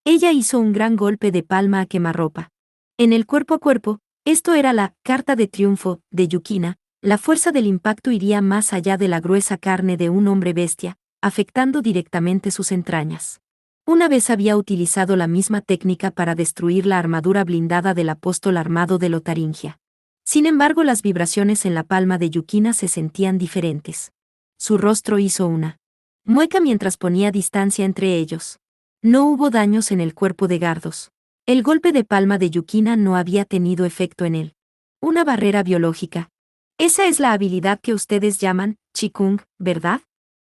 Ella hizo un gran golpe de palma a quemarropa. En el cuerpo a cuerpo, esto era la carta de triunfo de Yukina, la fuerza del impacto iría más allá de la gruesa carne de un hombre bestia, afectando directamente sus entrañas. Una vez había utilizado la misma técnica para destruir la armadura blindada del apóstol armado de Lotaringia. Sin embargo, las vibraciones en la palma de Yukina se sentían diferentes. Su rostro hizo una mueca mientras ponía distancia entre ellos. No hubo daños en el cuerpo de Gardos. El golpe de palma de Yukina no había tenido efecto en él. Una barrera biológica. Esa es la habilidad que ustedes llaman Qigong, ¿verdad?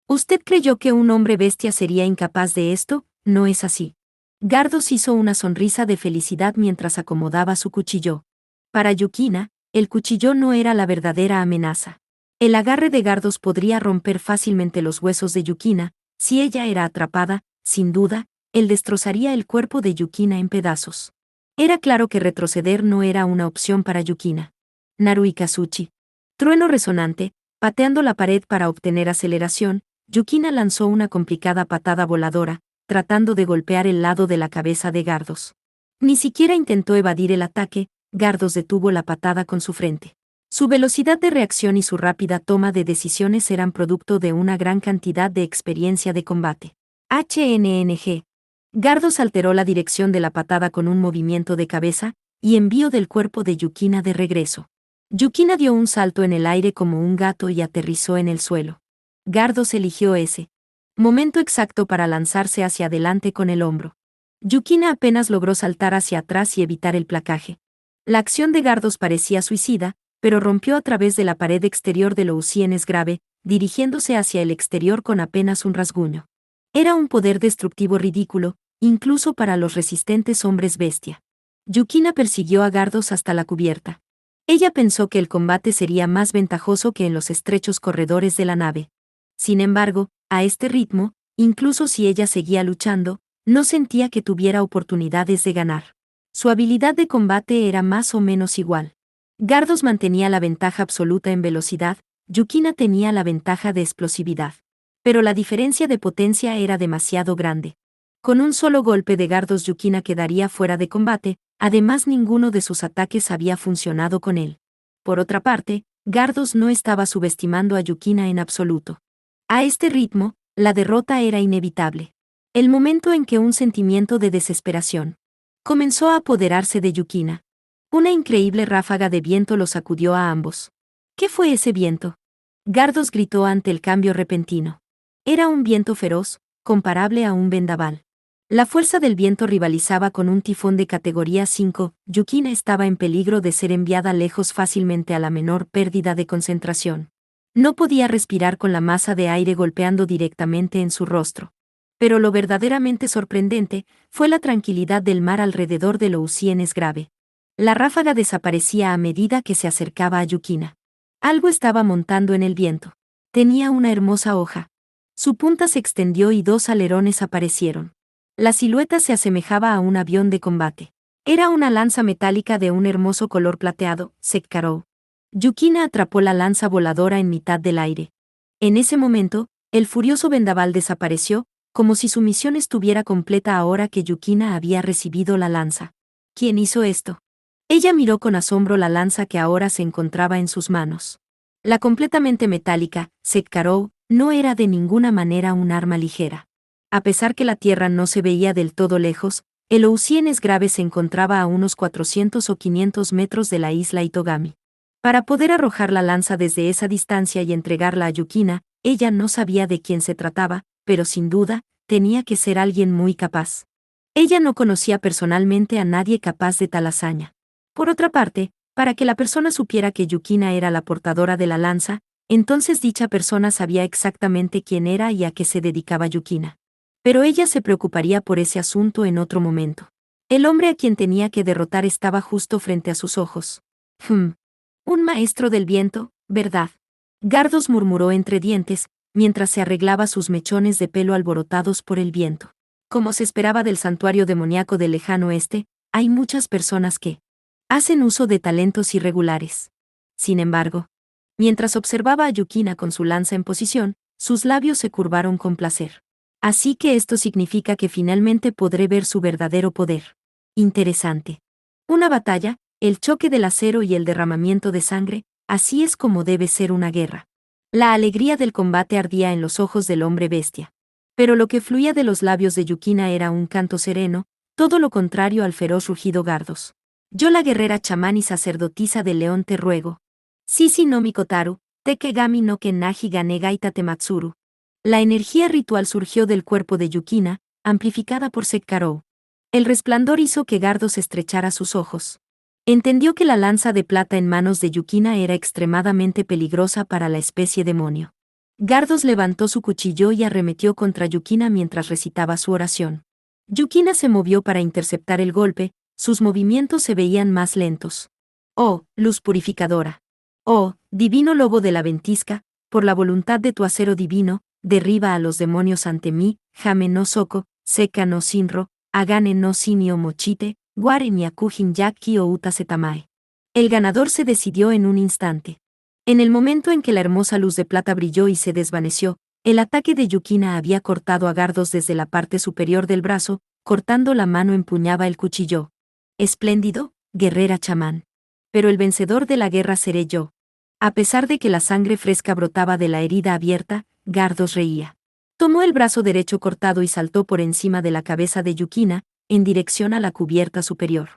¿Usted creyó que un hombre bestia sería incapaz de esto? No es así. Gardos hizo una sonrisa de felicidad mientras acomodaba su cuchillo. Para Yukina, el cuchillo no era la verdadera amenaza. El agarre de Gardos podría romper fácilmente los huesos de Yukina. Si ella era atrapada, sin duda, él destrozaría el cuerpo de Yukina en pedazos. Era claro que retroceder no era una opción para Yukina. Naru Kazuchi. Trueno resonante, pateando la pared para obtener aceleración, Yukina lanzó una complicada patada voladora, tratando de golpear el lado de la cabeza de Gardos. Ni siquiera intentó evadir el ataque, Gardos detuvo la patada con su frente. Su velocidad de reacción y su rápida toma de decisiones eran producto de una gran cantidad de experiencia de combate. HNNG. Gardos alteró la dirección de la patada con un movimiento de cabeza, y envió del cuerpo de Yukina de regreso. Yukina dio un salto en el aire como un gato y aterrizó en el suelo. Gardos eligió ese momento exacto para lanzarse hacia adelante con el hombro. Yukina apenas logró saltar hacia atrás y evitar el placaje. La acción de Gardos parecía suicida, pero rompió a través de la pared exterior de Lousienes grave, dirigiéndose hacia el exterior con apenas un rasguño. Era un poder destructivo ridículo, incluso para los resistentes hombres bestia. Yukina persiguió a Gardos hasta la cubierta. Ella pensó que el combate sería más ventajoso que en los estrechos corredores de la nave. Sin embargo, a este ritmo, incluso si ella seguía luchando, no sentía que tuviera oportunidades de ganar. Su habilidad de combate era más o menos igual. Gardos mantenía la ventaja absoluta en velocidad, Yukina tenía la ventaja de explosividad. Pero la diferencia de potencia era demasiado grande. Con un solo golpe de Gardos Yukina quedaría fuera de combate, además ninguno de sus ataques había funcionado con él. Por otra parte, Gardos no estaba subestimando a Yukina en absoluto. A este ritmo, la derrota era inevitable. El momento en que un sentimiento de desesperación comenzó a apoderarse de Yukina. Una increíble ráfaga de viento los sacudió a ambos. ¿Qué fue ese viento? Gardos gritó ante el cambio repentino. Era un viento feroz, comparable a un vendaval. La fuerza del viento rivalizaba con un tifón de categoría 5, Yukina estaba en peligro de ser enviada lejos fácilmente a la menor pérdida de concentración. No podía respirar con la masa de aire golpeando directamente en su rostro. Pero lo verdaderamente sorprendente fue la tranquilidad del mar alrededor de Lousienes grave. La ráfaga desaparecía a medida que se acercaba a Yukina. Algo estaba montando en el viento. Tenía una hermosa hoja. Su punta se extendió y dos alerones aparecieron. La silueta se asemejaba a un avión de combate. Era una lanza metálica de un hermoso color plateado, Sekkarou. Yukina atrapó la lanza voladora en mitad del aire. En ese momento, el furioso vendaval desapareció, como si su misión estuviera completa ahora que Yukina había recibido la lanza. ¿Quién hizo esto? Ella miró con asombro la lanza que ahora se encontraba en sus manos. La completamente metálica, Sekkarou, no era de ninguna manera un arma ligera. A pesar que la tierra no se veía del todo lejos, el Lousienes grave se encontraba a unos 400 o 500 metros de la isla Itogami. Para poder arrojar la lanza desde esa distancia y entregarla a Yukina, ella no sabía de quién se trataba, pero sin duda, tenía que ser alguien muy capaz. Ella no conocía personalmente a nadie capaz de tal hazaña. Por otra parte, para que la persona supiera que Yukina era la portadora de la lanza, entonces dicha persona sabía exactamente quién era y a qué se dedicaba Yukina. Pero ella se preocuparía por ese asunto en otro momento. El hombre a quien tenía que derrotar estaba justo frente a sus ojos. Un maestro del viento, ¿verdad? Gardos murmuró entre dientes, mientras se arreglaba sus mechones de pelo alborotados por el viento. Como se esperaba del santuario demoníaco del lejano oeste, hay muchas personas que hacen uso de talentos irregulares. Sin embargo, mientras observaba a Yukina con su lanza en posición, sus labios se curvaron con placer. Así que esto significa que finalmente podré ver su verdadero poder. Interesante. Una batalla, el choque del acero y el derramamiento de sangre, así es como debe ser una guerra. La alegría del combate ardía en los ojos del hombre bestia. Pero lo que fluía de los labios de Yukina era un canto sereno, todo lo contrario al feroz rugido Gardos. Yo la guerrera chamán y sacerdotisa del león te ruego. Sisi no Mikotaru, Tekegami no Kennaji Gane Gaita Tematsuru. La energía ritual surgió del cuerpo de Yukina, amplificada por Sekkarou. El resplandor hizo que Gardos estrechara sus ojos. Entendió que la lanza de plata en manos de Yukina era extremadamente peligrosa para la especie demonio. Gardos levantó su cuchillo y arremetió contra Yukina mientras recitaba su oración. Yukina se movió para interceptar el golpe, sus movimientos se veían más lentos. Oh, luz purificadora. Oh, divino lobo de la ventisca, por la voluntad de tu acero divino, derriba a los demonios ante mí, Jame no Soko, Seka no Sinro, Agane no Simio Mochite, Ware Nyakujin Yaki o Uta Setamae. El ganador se decidió en un instante. En el momento en que la hermosa luz de plata brilló y se desvaneció, el ataque de Yukina había cortado a Gardos desde la parte superior del brazo, cortando la mano empuñaba el cuchillo. Espléndido, guerrera chamán. Pero el vencedor de la guerra seré yo. A pesar de que la sangre fresca brotaba de la herida abierta, Gardos reía. Tomó el brazo derecho cortado y saltó por encima de la cabeza de Yukina, en dirección a la cubierta superior.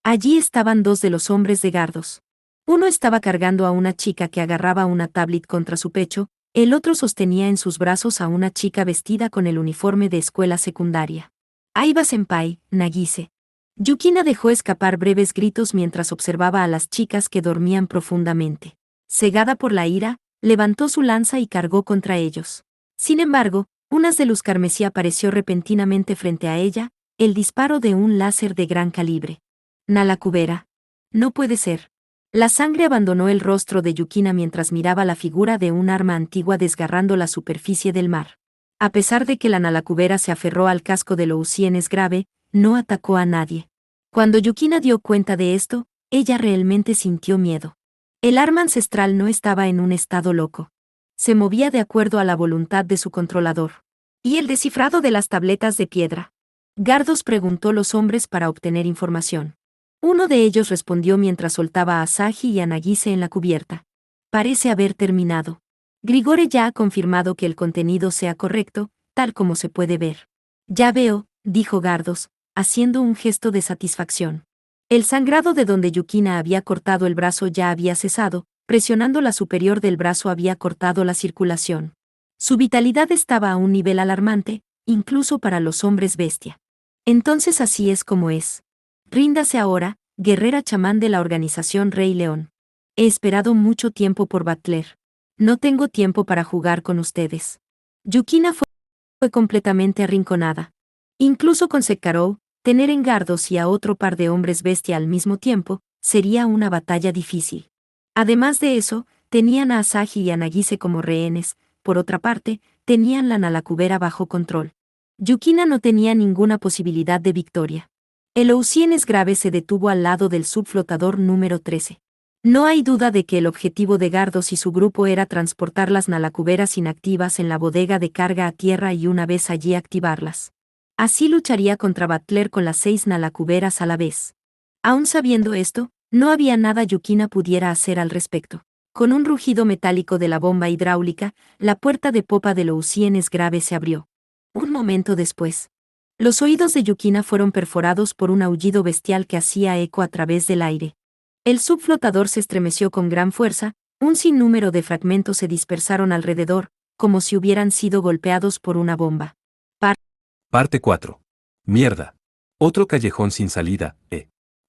Allí estaban dos de los hombres de Gardos. Uno estaba cargando a una chica que agarraba una tablet contra su pecho, el otro sostenía en sus brazos a una chica vestida con el uniforme de escuela secundaria. Aiba Senpai, Nagise. Yukina dejó escapar breves gritos mientras observaba a las chicas que dormían profundamente. Cegada por la ira, levantó su lanza y cargó contra ellos. Sin embargo, un haz de luz carmesí apareció repentinamente frente a ella, el disparo de un láser de gran calibre. Nalakubera. No puede ser. La sangre abandonó el rostro de Yukina mientras miraba la figura de un arma antigua desgarrando la superficie del mar. A pesar de que la Nalakubera se aferró al casco de Lousienes grave, no atacó a nadie. Cuando Yukina dio cuenta de esto, ella realmente sintió miedo. El arma ancestral no estaba en un estado loco. Se movía de acuerdo a la voluntad de su controlador. ¿Y el descifrado de las tabletas de piedra? Gardos preguntó los hombres para obtener información. Uno de ellos respondió mientras soltaba a Asahi y a Nagise en la cubierta. Parece haber terminado. Grigore ya ha confirmado que el contenido sea correcto, tal como se puede ver. Ya veo, dijo Gardos, haciendo un gesto de satisfacción. El sangrado de donde Yukina había cortado el brazo ya había cesado, presionando la superior del brazo había cortado la circulación. Su vitalidad estaba a un nivel alarmante, incluso para los hombres bestia. Entonces así es como es. Ríndase ahora, guerrera chamán de la organización Rey León. He esperado mucho tiempo por Butler. No tengo tiempo para jugar con ustedes. Yukina fue completamente arrinconada. Incluso con Sekkarou, tener en Gardos y a otro par de hombres bestia al mismo tiempo, sería una batalla difícil. Además de eso, tenían a Asahi y a Nagise como rehenes, por otra parte, tenían la Nalakubera bajo control. Yukina no tenía ninguna posibilidad de victoria. El Lousienes grave se detuvo al lado del subflotador número 13. No hay duda de que el objetivo de Gardos y su grupo era transportar las Nalakuberas inactivas en la bodega de carga a tierra y una vez allí activarlas. Así lucharía contra Butler con las 6 Nalakuberas a la vez. Aún sabiendo esto, no había nada Yukina pudiera hacer al respecto. Con un rugido metálico de la bomba hidráulica, la puerta de popa de Lousienes grave se abrió. Un momento después, los oídos de Yukina fueron perforados por un aullido bestial que hacía eco a través del aire. El subflotador se estremeció con gran fuerza, un sinnúmero de fragmentos se dispersaron alrededor, como si hubieran sido golpeados por una bomba. Parte 4. Mierda. Otro callejón sin salida,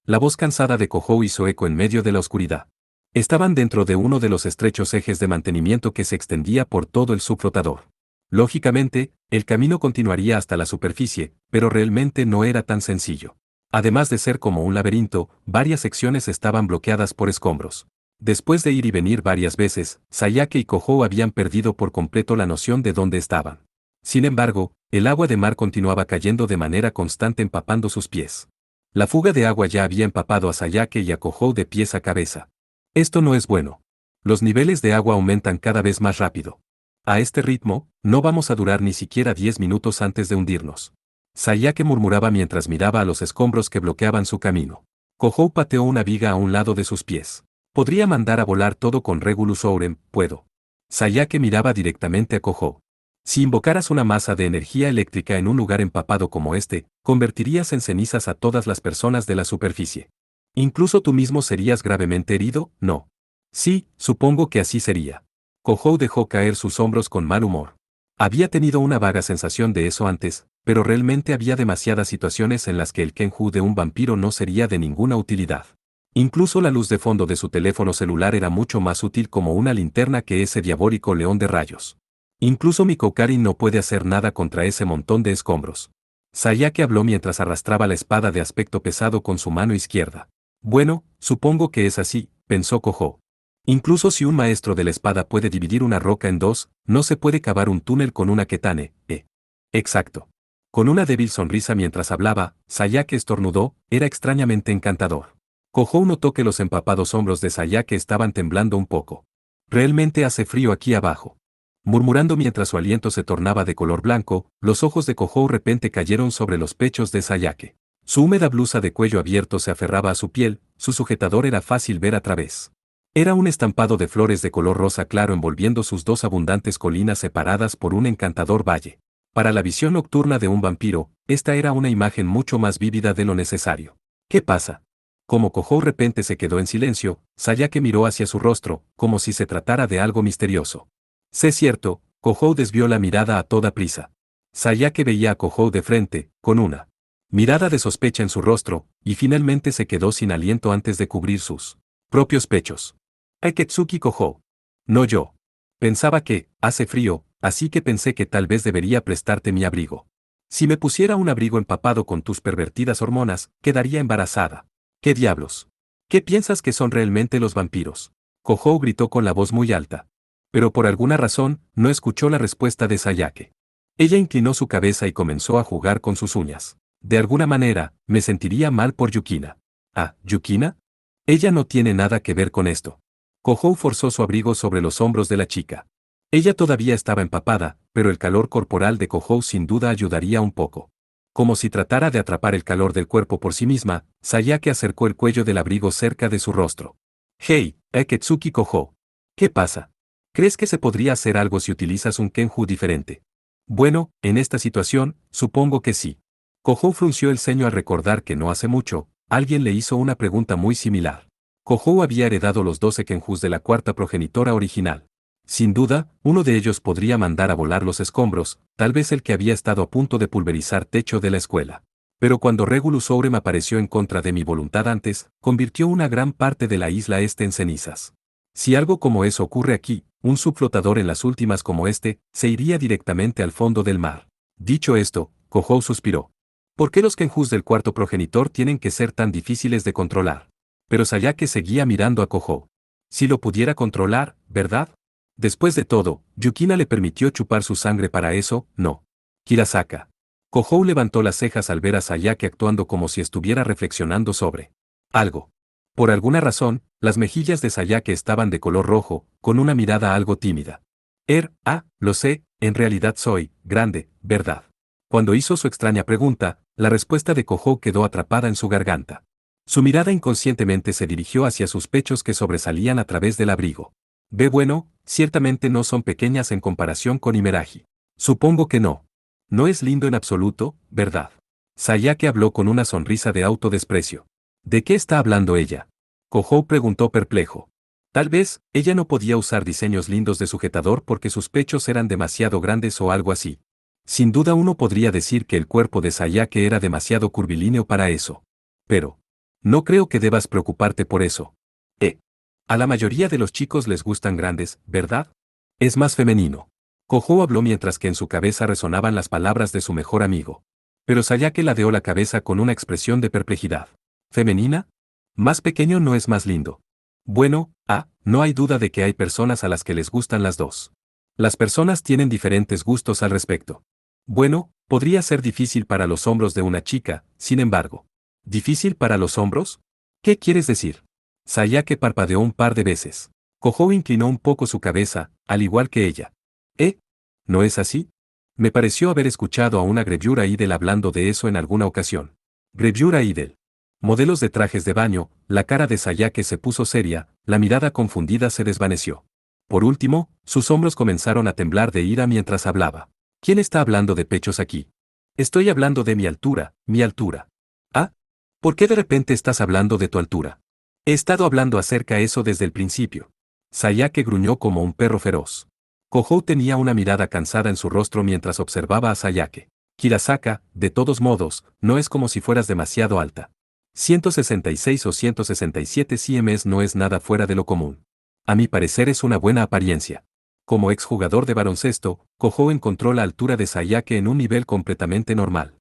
La voz cansada de Kohou hizo eco en medio de la oscuridad. Estaban dentro de uno de los estrechos ejes de mantenimiento que se extendía por todo el subflotador. Lógicamente, el camino continuaría hasta la superficie, pero realmente no era tan sencillo. Además de ser como un laberinto, varias secciones estaban bloqueadas por escombros. Después de ir y venir varias veces, Sayake y Kohou habían perdido por completo la noción de dónde estaban. Sin embargo, el agua de mar continuaba cayendo de manera constante empapando sus pies. La fuga de agua ya había empapado a Sayake y a Kohou de pies a cabeza. Esto no es bueno. Los niveles de agua aumentan cada vez más rápido. A este ritmo, no vamos a durar ni siquiera 10 minutos antes de hundirnos. Sayake murmuraba mientras miraba a los escombros que bloqueaban su camino. Kohou pateó una viga a un lado de sus pies. Podría mandar a volar todo con Regulus Ourem, puedo. Sayake miraba directamente a Kohou. Si invocaras una masa de energía eléctrica en un lugar empapado como este, convertirías en cenizas a todas las personas de la superficie. Incluso tú mismo serías gravemente herido, ¿no? Sí, supongo que así sería. Kohou dejó caer sus hombros con mal humor. Había tenido una vaga sensación de eso antes, pero realmente había demasiadas situaciones en las que el Kenju de un vampiro no sería de ninguna utilidad. Incluso la luz de fondo de su teléfono celular era mucho más útil como una linterna que ese diabólico león de rayos. Incluso mi Kokari no puede hacer nada contra ese montón de escombros. Sayake habló mientras arrastraba la espada de aspecto pesado con su mano izquierda. Bueno, supongo que es así, pensó Kohou. Incluso si un maestro de la espada puede dividir una roca en dos, no se puede cavar un túnel con una ketane, Exacto. Con una débil sonrisa mientras hablaba, Sayake estornudó, era extrañamente encantador. Kohou notó que los empapados hombros de Sayake estaban temblando un poco. Realmente hace frío aquí abajo. Murmurando mientras su aliento se tornaba de color blanco, los ojos de Kohou de repente cayeron sobre los pechos de Sayake. Su húmeda blusa de cuello abierto se aferraba a su piel, su sujetador era fácil ver a través. Era un estampado de flores de color rosa claro envolviendo sus dos abundantes colinas separadas por un encantador valle. Para la visión nocturna de un vampiro, esta era una imagen mucho más vívida de lo necesario. ¿Qué pasa? Como Kohou de repente se quedó en silencio, Sayake miró hacia su rostro, como si se tratara de algo misterioso. Sé cierto, Kohou desvió la mirada a toda prisa. Sayake veía a Kohou de frente, con una mirada de sospecha en su rostro, y finalmente se quedó sin aliento antes de cubrir sus propios pechos. Aketsuki Kohou. No yo. Pensaba que, hace frío, así que pensé que tal vez debería prestarte mi abrigo. Si me pusiera un abrigo empapado con tus pervertidas hormonas, quedaría embarazada. ¿Qué diablos? ¿Qué piensas que son realmente los vampiros? Kohou gritó con la voz muy alta. Pero por alguna razón, no escuchó la respuesta de Sayake. Ella inclinó su cabeza y comenzó a jugar con sus uñas. De alguna manera, me sentiría mal por Yukina. ¿Ah, Yukina? Ella no tiene nada que ver con esto. Kohou forzó su abrigo sobre los hombros de la chica. Ella todavía estaba empapada, pero el calor corporal de Kohou sin duda ayudaría un poco. Como si tratara de atrapar el calor del cuerpo por sí misma, Sayake acercó el cuello del abrigo cerca de su rostro. Hey, Aketsuki Kohou. ¿Qué pasa? ¿Crees que se podría hacer algo si utilizas un kenju diferente? Bueno, en esta situación, supongo que sí. Kohou frunció el ceño al recordar que no hace mucho, alguien le hizo una pregunta muy similar. Kohou había heredado los 12 kenjus de la cuarta progenitora original. Sin duda, uno de ellos podría mandar a volar los escombros, tal vez el que había estado a punto de pulverizar techo de la escuela. Pero cuando Regulus Ourem apareció en contra de mi voluntad antes, convirtió una gran parte de la isla este en cenizas. Si algo como eso ocurre aquí, un subflotador en las últimas como este, se iría directamente al fondo del mar. Dicho esto, Kohou suspiró. ¿Por qué los kenjus del cuarto progenitor tienen que ser tan difíciles de controlar? Pero Sayake seguía mirando a Kohou. Si lo pudiera controlar, ¿verdad? Después de todo, Yukina le permitió chupar su sangre para eso, ¿no? Hirasaka. Kohou levantó las cejas al ver a Sayake actuando como si estuviera reflexionando sobre algo. Por alguna razón, las mejillas de Sayake estaban de color rojo, con una mirada algo tímida. Lo sé, en realidad soy grande, ¿verdad? Cuando hizo su extraña pregunta, la respuesta de Kohou quedó atrapada en su garganta. Su mirada inconscientemente se dirigió hacia sus pechos que sobresalían a través del abrigo. Bueno, ciertamente no son pequeñas en comparación con Imeraji. Supongo que no. No es lindo en absoluto, ¿verdad? Sayake habló con una sonrisa de autodesprecio. ¿De qué está hablando ella? Kohou preguntó perplejo. Tal vez, ella no podía usar diseños lindos de sujetador porque sus pechos eran demasiado grandes o algo así. Sin duda uno podría decir que el cuerpo de Sayake era demasiado curvilíneo para eso. Pero, no creo que debas preocuparte por eso. A la mayoría de los chicos les gustan grandes, ¿verdad? Es más femenino. Kohou habló mientras que en su cabeza resonaban las palabras de su mejor amigo. Pero Sayake ladeó la cabeza con una expresión de perplejidad. ¿Femenina? Más pequeño no es más lindo. Bueno, no hay duda de que hay personas a las que les gustan las dos. Las personas tienen diferentes gustos al respecto. Bueno, podría ser difícil para los hombros de una chica, sin embargo. ¿Difícil para los hombros? ¿Qué quieres decir? Sayake parpadeó un par de veces. Kohou inclinó un poco su cabeza, al igual que ella. ¿No es así? Me pareció haber escuchado a una Grevure Idol hablando de eso en alguna ocasión. Grevure Idol. Modelos de trajes de baño, la cara de Sayake se puso seria, la mirada confundida se desvaneció. Por último, sus hombros comenzaron a temblar de ira mientras hablaba. ¿Quién está hablando de pechos aquí? Estoy hablando de mi altura, mi altura. ¿Por qué de repente estás hablando de tu altura? He estado hablando acerca de eso desde el principio. Sayake gruñó como un perro feroz. Kohou tenía una mirada cansada en su rostro mientras observaba a Sayake. Hirasaka, de todos modos, no es como si fueras demasiado alta. 166 o 167 cm no es nada fuera de lo común. A mi parecer es una buena apariencia. Como exjugador de baloncesto, Kohou encontró la altura de Sayake en un nivel completamente normal.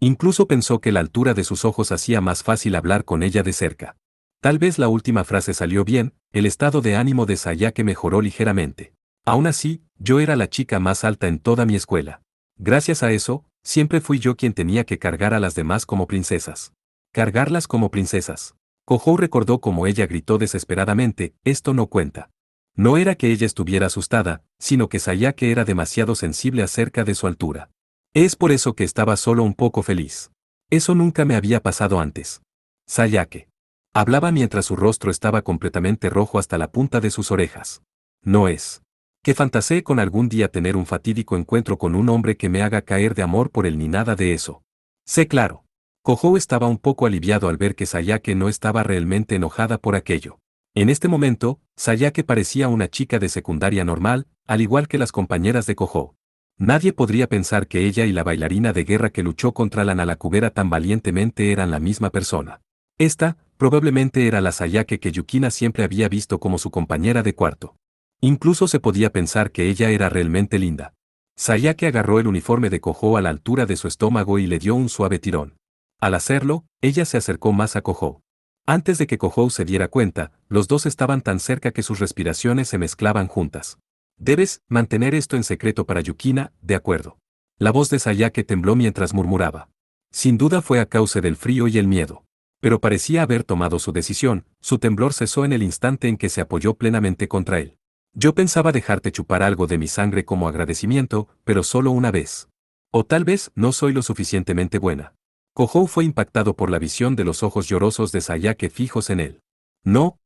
Incluso pensó que la altura de sus ojos hacía más fácil hablar con ella de cerca. Tal vez la última frase salió bien, el estado de ánimo de Sayake mejoró ligeramente. Aún así, yo era la chica más alta en toda mi escuela. Gracias a eso, Siempre fui yo quien tenía que cargar a las demás como princesas. Cargarlas como princesas. Kohou recordó cómo ella gritó desesperadamente, esto no cuenta. No era que ella estuviera asustada, sino que Sayake era demasiado sensible acerca de su altura. Es por eso que estaba solo un poco feliz. Eso nunca me había pasado antes. Sayake. Hablaba mientras su rostro estaba completamente rojo hasta la punta de sus orejas. No es que fantaseé con algún día tener un fatídico encuentro con un hombre que me haga caer de amor por él ni nada de eso. Sé claro. Kohou estaba un poco aliviado al ver que Sayake no estaba realmente enojada por aquello. En este momento, Sayake parecía una chica de secundaria normal, al igual que las compañeras de Kohou. Nadie podría pensar que ella y la bailarina de guerra que luchó contra la Nalakubera tan valientemente eran la misma persona. Esta, probablemente era la Sayake que Yukina siempre había visto como su compañera de cuarto. Incluso se podía pensar que ella era realmente linda. Sayake agarró el uniforme de Kohou a la altura de su estómago y le dio un suave tirón. Al hacerlo, ella se acercó más a Kohou. Antes de que Kohou se diera cuenta, los dos estaban tan cerca que sus respiraciones se mezclaban juntas. Debes mantener esto en secreto para Yukina, de acuerdo. La voz de Sayake tembló mientras murmuraba. Sin duda fue a causa del frío y el miedo. Pero parecía haber tomado su decisión, su temblor cesó en el instante en que se apoyó plenamente contra él. Yo pensaba dejarte chupar algo de mi sangre como agradecimiento, pero solo una vez. O tal vez no soy lo suficientemente buena. Kohou fue impactado por la visión de los ojos llorosos de Sayake fijos en él. No,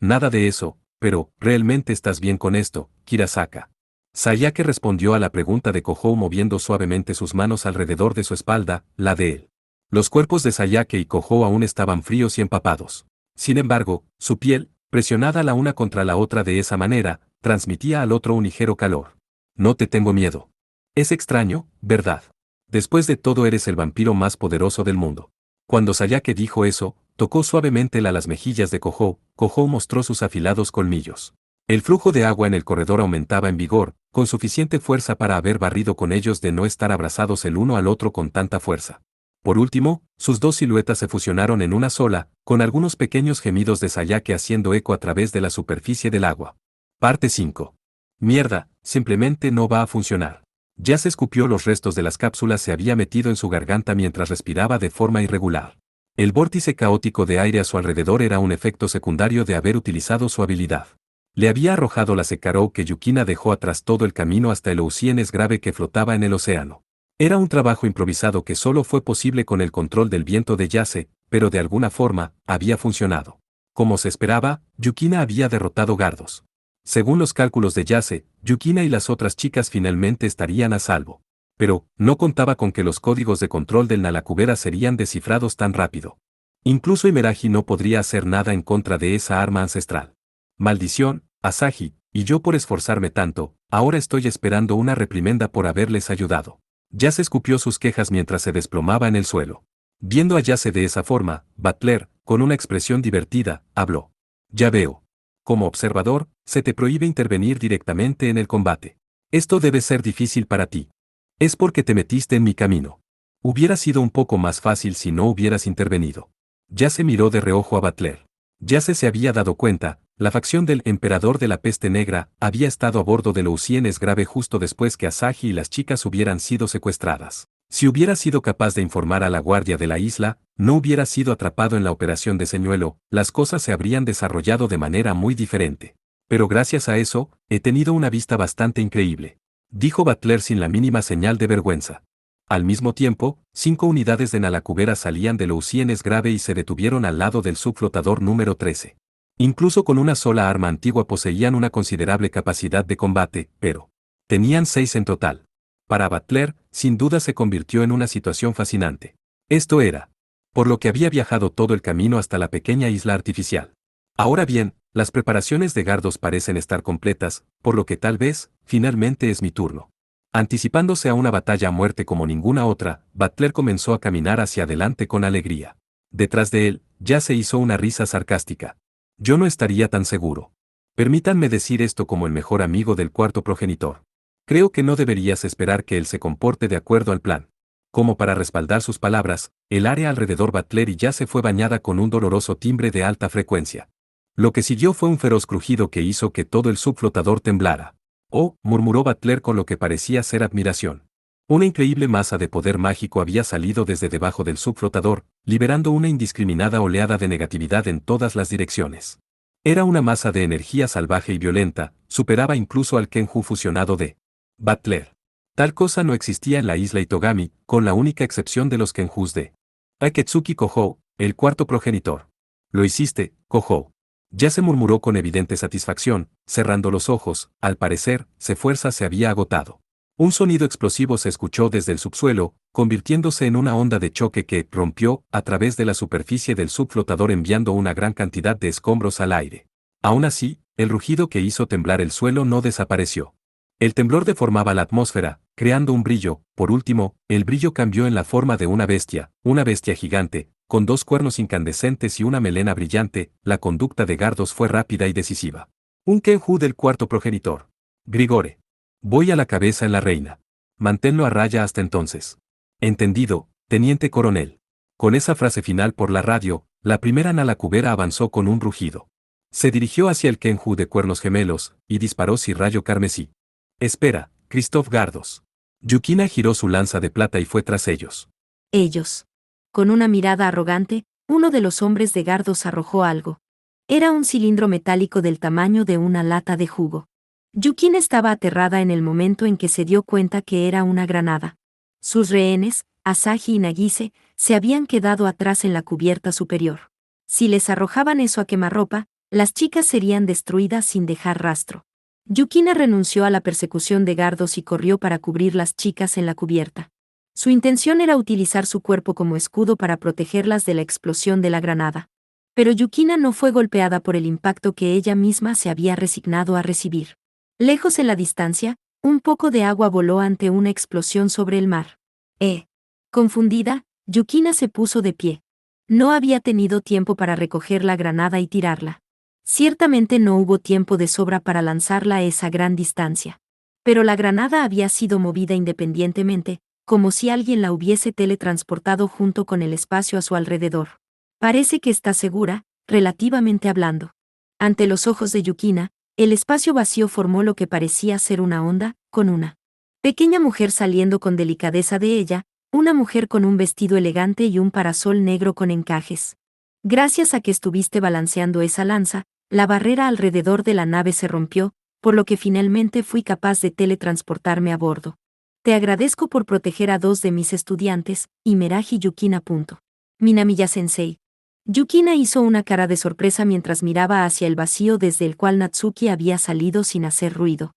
nada de eso, pero, ¿realmente estás bien con esto, Kirasaka? Sayake respondió a la pregunta de Kohou moviendo suavemente sus manos alrededor de su espalda, la de él. Los cuerpos de Sayake y Kohou aún estaban fríos y empapados. Sin embargo, su piel, presionada la una contra la otra de esa manera, transmitía al otro un ligero calor. No te tengo miedo. Es extraño, ¿verdad? Después de todo eres el vampiro más poderoso del mundo. Cuando Sayake dijo eso, tocó suavemente las mejillas de Kohou, Kohou mostró sus afilados colmillos. El flujo de agua en el corredor aumentaba en vigor, con suficiente fuerza para haber barrido con ellos de no estar abrazados el uno al otro con tanta fuerza. Por último, sus dos siluetas se fusionaron en una sola, con algunos pequeños gemidos de Sayake haciendo eco a través de la superficie del agua. Parte 5. Mierda, simplemente no va a funcionar. Ya se escupió los restos de las cápsulas se había metido en su garganta mientras respiraba de forma irregular. El vórtice caótico de aire a su alrededor era un efecto secundario de haber utilizado su habilidad. Le había arrojado la Sekirou que Yukina dejó atrás todo el camino hasta el Ousienes grave que flotaba en el océano. Era un trabajo improvisado que solo fue posible con el control del viento de Yase, pero de alguna forma, había funcionado. Como se esperaba, Yukina había derrotado Gardos. Según los cálculos de Yase, Yukina y las otras chicas finalmente estarían a salvo. Pero, no contaba con que los códigos de control del Nalakubera serían descifrados tan rápido. Incluso Imeraji no podría hacer nada en contra de esa arma ancestral. Maldición, Asahi, y yo por esforzarme tanto, ahora estoy esperando una reprimenda por haberles ayudado. Yase escupió sus quejas mientras se desplomaba en el suelo. Viendo a Yase de esa forma, Butler, con una expresión divertida, habló. Ya veo. Como observador, se te prohíbe intervenir directamente en el combate. Esto debe ser difícil para ti. Es porque te metiste en mi camino. Hubiera sido un poco más fácil si no hubieras intervenido. Yase miró de reojo a Butler. Yase se había dado cuenta, la facción del Emperador de la Peste Negra había estado a bordo del Ousienes grave justo después que Asahi y las chicas hubieran sido secuestradas. Si hubiera sido capaz de informar a la guardia de la isla, no hubiera sido atrapado en la operación de señuelo, las cosas se habrían desarrollado de manera muy diferente. Pero gracias a eso, he tenido una vista bastante increíble. Dijo Butler sin la mínima señal de vergüenza. Al mismo tiempo, 5 unidades de Nalakubera salían del Ousienes grave y se detuvieron al lado del subflotador número 13. Incluso con una sola arma antigua poseían una considerable capacidad de combate, pero tenían 6 en total. Para Butler, sin duda se convirtió en una situación fascinante. Esto era por lo que había viajado todo el camino hasta la pequeña isla artificial. Ahora bien, las preparaciones de Gardos parecen estar completas, por lo que tal vez, finalmente es mi turno. Anticipándose a una batalla a muerte como ninguna otra, Butler comenzó a caminar hacia adelante con alegría. Detrás de él, ya se hizo una risa sarcástica. Yo no estaría tan seguro. Permítanme decir esto como el mejor amigo del cuarto progenitor. Creo que no deberías esperar que él se comporte de acuerdo al plan. Como para respaldar sus palabras, el área alrededor Butler y ya se fue bañada con un doloroso timbre de alta frecuencia. Lo que siguió fue un feroz crujido que hizo que todo el subflotador temblara. Oh, murmuró Butler con lo que parecía ser admiración. Una increíble masa de poder mágico había salido desde debajo del subflotador, liberando una indiscriminada oleada de negatividad en todas las direcciones. Era una masa de energía salvaje y violenta, superaba incluso al Kenju fusionado de Butler. Tal cosa no existía en la isla Itogami, con la única excepción de los Kenjus de Akatsuki Kohou, el cuarto progenitor. Lo hiciste, Kohou. Ya se murmuró con evidente satisfacción, cerrando los ojos, al parecer, su fuerza se había agotado. Un sonido explosivo se escuchó desde el subsuelo, convirtiéndose en una onda de choque que rompió a través de la superficie del subflotador enviando una gran cantidad de escombros al aire. Aún así, el rugido que hizo temblar el suelo no desapareció. El temblor deformaba la atmósfera, creando un brillo. Por último, el brillo cambió en la forma de una bestia gigante, con dos cuernos incandescentes y una melena brillante. La conducta de Gardos fue rápida y decisiva. Un Kenju del cuarto progenitor. Grigore. Voy a la cabeza en la reina. Manténlo a raya hasta entonces. Entendido, teniente coronel. Con esa frase final por la radio, la primera Nalakubera avanzó con un rugido. Se dirigió hacia el Kenju de cuernos gemelos, y disparó sin rayo carmesí. Espera, Christoph Gardos. Yukina giró su lanza de plata y fue tras ellos. Ellos. Con una mirada arrogante, uno de los hombres de Gardos arrojó algo. Era un cilindro metálico del tamaño de una lata de jugo. Yukina estaba aterrada en el momento en que se dio cuenta que era una granada. Sus rehenes, Asahi y Nagise, se habían quedado atrás en la cubierta superior. Si les arrojaban eso a quemarropa, las chicas serían destruidas sin dejar rastro. Yukina renunció a la persecución de Gardos y corrió para cubrir las chicas en la cubierta. Su intención era utilizar su cuerpo como escudo para protegerlas de la explosión de la granada. Pero Yukina no fue golpeada por el impacto que ella misma se había resignado a recibir. Lejos en la distancia, un poco de agua voló ante una explosión sobre el mar. Confundida, Yukina se puso de pie. No había tenido tiempo para recoger la granada y tirarla. Ciertamente no hubo tiempo de sobra para lanzarla a esa gran distancia. Pero la granada había sido movida independientemente, como si alguien la hubiese teletransportado junto con el espacio a su alrededor. Parece que está segura, relativamente hablando. Ante los ojos de Yukina, el espacio vacío formó lo que parecía ser una onda, con una pequeña mujer saliendo con delicadeza de ella, una mujer con un vestido elegante y un parasol negro con encajes. Gracias a que estuviste balanceando esa lanza, la barrera alrededor de la nave se rompió, por lo que finalmente fui capaz de teletransportarme a bordo. Te agradezco por proteger a dos de mis estudiantes, Imeraji Yukina. Minamiya-sensei. Yukina hizo una cara de sorpresa mientras miraba hacia el vacío desde el cual Natsuki había salido sin hacer ruido.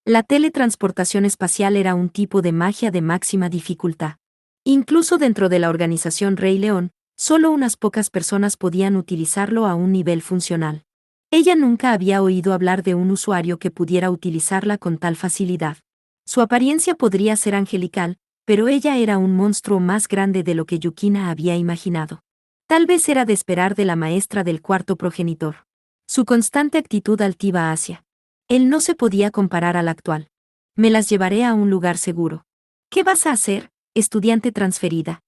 La teletransportación espacial era un tipo de magia de máxima dificultad. Incluso dentro de la organización Rey León, solo unas pocas personas podían utilizarlo a un nivel funcional. Ella nunca había oído hablar de un usuario que pudiera utilizarla con tal facilidad. Su apariencia podría ser angelical, pero ella era un monstruo más grande de lo que Yukina había imaginado. Tal vez era de esperar de la maestra del cuarto progenitor. Su constante actitud altiva hacia él no se podía comparar al actual. Me las llevaré a un lugar seguro. ¿Qué vas a hacer, estudiante transferida?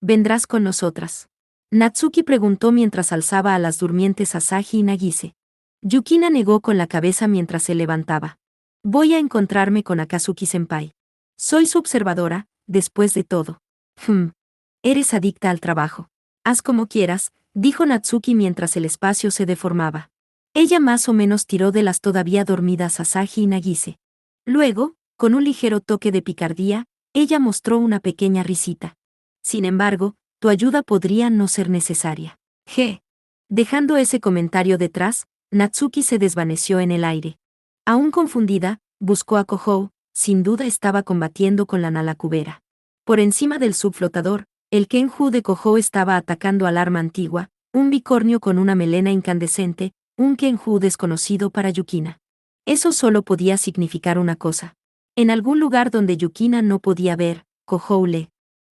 ¿Vendrás con nosotras? Natsuki preguntó mientras alzaba a las durmientes Asahi y Nagise. Yukina negó con la cabeza mientras se levantaba. Voy a encontrarme con Akazuki-senpai. Soy su observadora, después de todo. Eres adicta al trabajo. Haz como quieras, dijo Natsuki mientras el espacio se deformaba. Ella más o menos tiró de las todavía dormidas Asahi y Nagise. Luego, con un ligero toque de picardía, ella mostró una pequeña risita. Sin embargo, tu ayuda podría no ser necesaria. Dejando ese comentario detrás, Natsuki se desvaneció en el aire. Aún confundida, buscó a Kohou, sin duda estaba combatiendo con la Nalakubera. Por encima del subflotador, el Kenju de Kohou estaba atacando al arma antigua, un bicornio con una melena incandescente, un Kenju desconocido para Yukina. Eso solo podía significar una cosa. En algún lugar donde Yukina no podía ver, Kohou le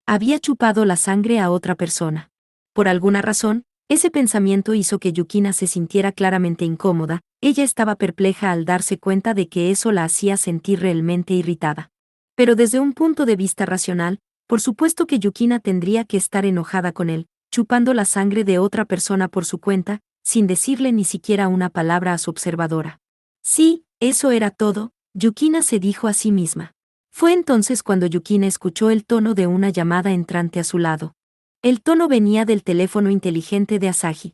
había chupado la sangre a otra persona. Por alguna razón, ese pensamiento hizo que Yukina se sintiera claramente incómoda. Ella estaba perpleja al darse cuenta de que eso la hacía sentir realmente irritada. Pero desde un punto de vista racional, por supuesto que Yukina tendría que estar enojada con él, chupando la sangre de otra persona por su cuenta, sin decirle ni siquiera una palabra a su observadora. Sí, eso era todo, Yukina se dijo a sí misma. Fue entonces cuando Yukina escuchó el tono de una llamada entrante a su lado. El tono venía del teléfono inteligente de Asahi.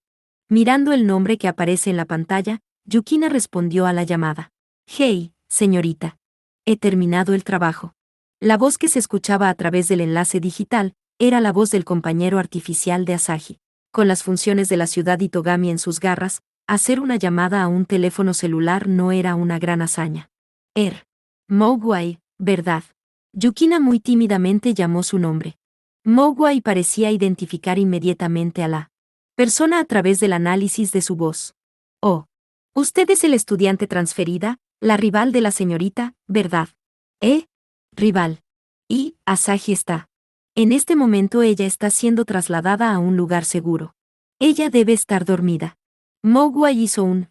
Mirando el nombre que aparece en la pantalla, Yukina respondió a la llamada. Hey, señorita. He terminado el trabajo. La voz que se escuchaba a través del enlace digital era la voz del compañero artificial de Asahi. Con las funciones de la ciudad Itogami en sus garras, hacer una llamada a un teléfono celular no era una gran hazaña. Mogwai, ¿verdad? Yukina muy tímidamente llamó su nombre. Mogwai parecía identificar inmediatamente a la persona a través del análisis de su voz. Oh. Usted es el estudiante transferida, la rival de la señorita, ¿verdad? Rival. Y, Asahi está. En este momento ella está siendo trasladada a un lugar seguro. Ella debe estar dormida. Mogwai hizo un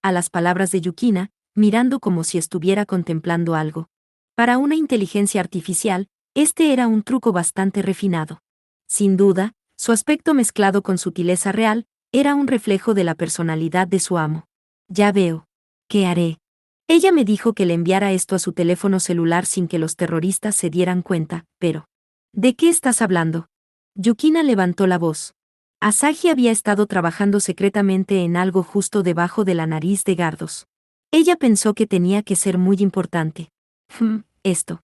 a las palabras de Yukina, mirando como si estuviera contemplando algo. Para una inteligencia artificial, este era un truco bastante refinado. Sin duda, su aspecto mezclado con sutileza real, era un reflejo de la personalidad de su amo. Ya veo. ¿Qué haré? Ella me dijo que le enviara esto a su teléfono celular sin que los terroristas se dieran cuenta, pero... ¿De qué estás hablando? Yukina levantó la voz. Asahi había estado trabajando secretamente en algo justo debajo de la nariz de Gardos. Ella pensó que tenía que ser muy importante. Esto.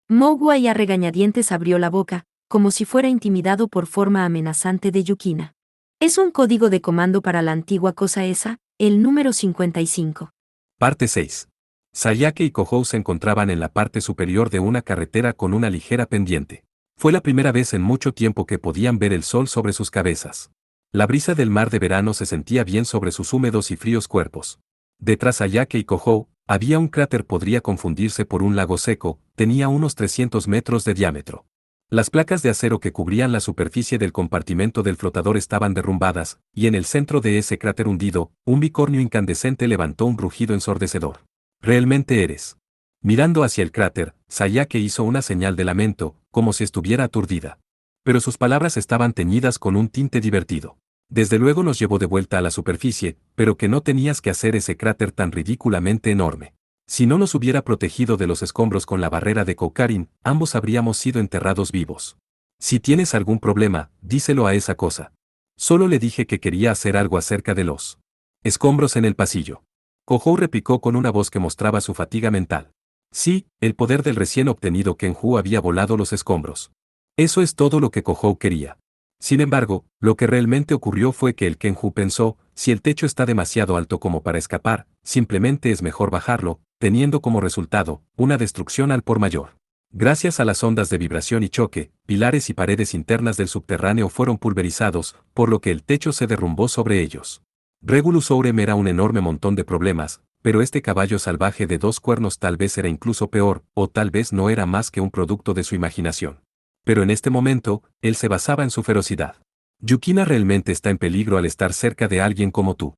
Mogwai a regañadientes abrió la boca, como si fuera intimidado por forma amenazante de Yukina. Es un código de comando para la antigua cosa esa, el número 55. Parte 6. Sayake y Kohou se encontraban en la parte superior de una carretera con una ligera pendiente. Fue la primera vez en mucho tiempo que podían ver el sol sobre sus cabezas. La brisa del mar de verano se sentía bien sobre sus húmedos y fríos cuerpos. Detrás Sayake y Kohou, había un cráter podría confundirse por un lago seco, tenía unos 300 metros de diámetro. Las placas de acero que cubrían la superficie del compartimento del flotador estaban derrumbadas, y en el centro de ese cráter hundido, un bicornio incandescente levantó un rugido ensordecedor. ¿Realmente eres? Mirando hacia el cráter, Sayake hizo una señal de lamento, como si estuviera aturdida. Pero sus palabras estaban teñidas con un tinte divertido. Desde luego nos llevó de vuelta a la superficie, pero que no tenías que hacer ese cráter tan ridículamente enorme. Si no nos hubiera protegido de los escombros con la barrera de Kokarin, ambos habríamos sido enterrados vivos. Si tienes algún problema, díselo a esa cosa. Solo le dije que quería hacer algo acerca de los escombros en el pasillo. Kohou replicó con una voz que mostraba su fatiga mental. Sí, el poder del recién obtenido Kenju había volado los escombros. Eso es todo lo que Kohou quería. Sin embargo, lo que realmente ocurrió fue que el Kenju pensó, si el techo está demasiado alto como para escapar, simplemente es mejor bajarlo, teniendo como resultado, una destrucción al por mayor. Gracias a las ondas de vibración y choque, pilares y paredes internas del subterráneo fueron pulverizados, por lo que el techo se derrumbó sobre ellos. Regulus Ourem era un enorme montón de problemas, pero este caballo salvaje de 2 cuernos tal vez era incluso peor, o tal vez no era más que un producto de su imaginación. Pero en este momento, él se basaba en su ferocidad. Yukina realmente está en peligro al estar cerca de alguien como tú.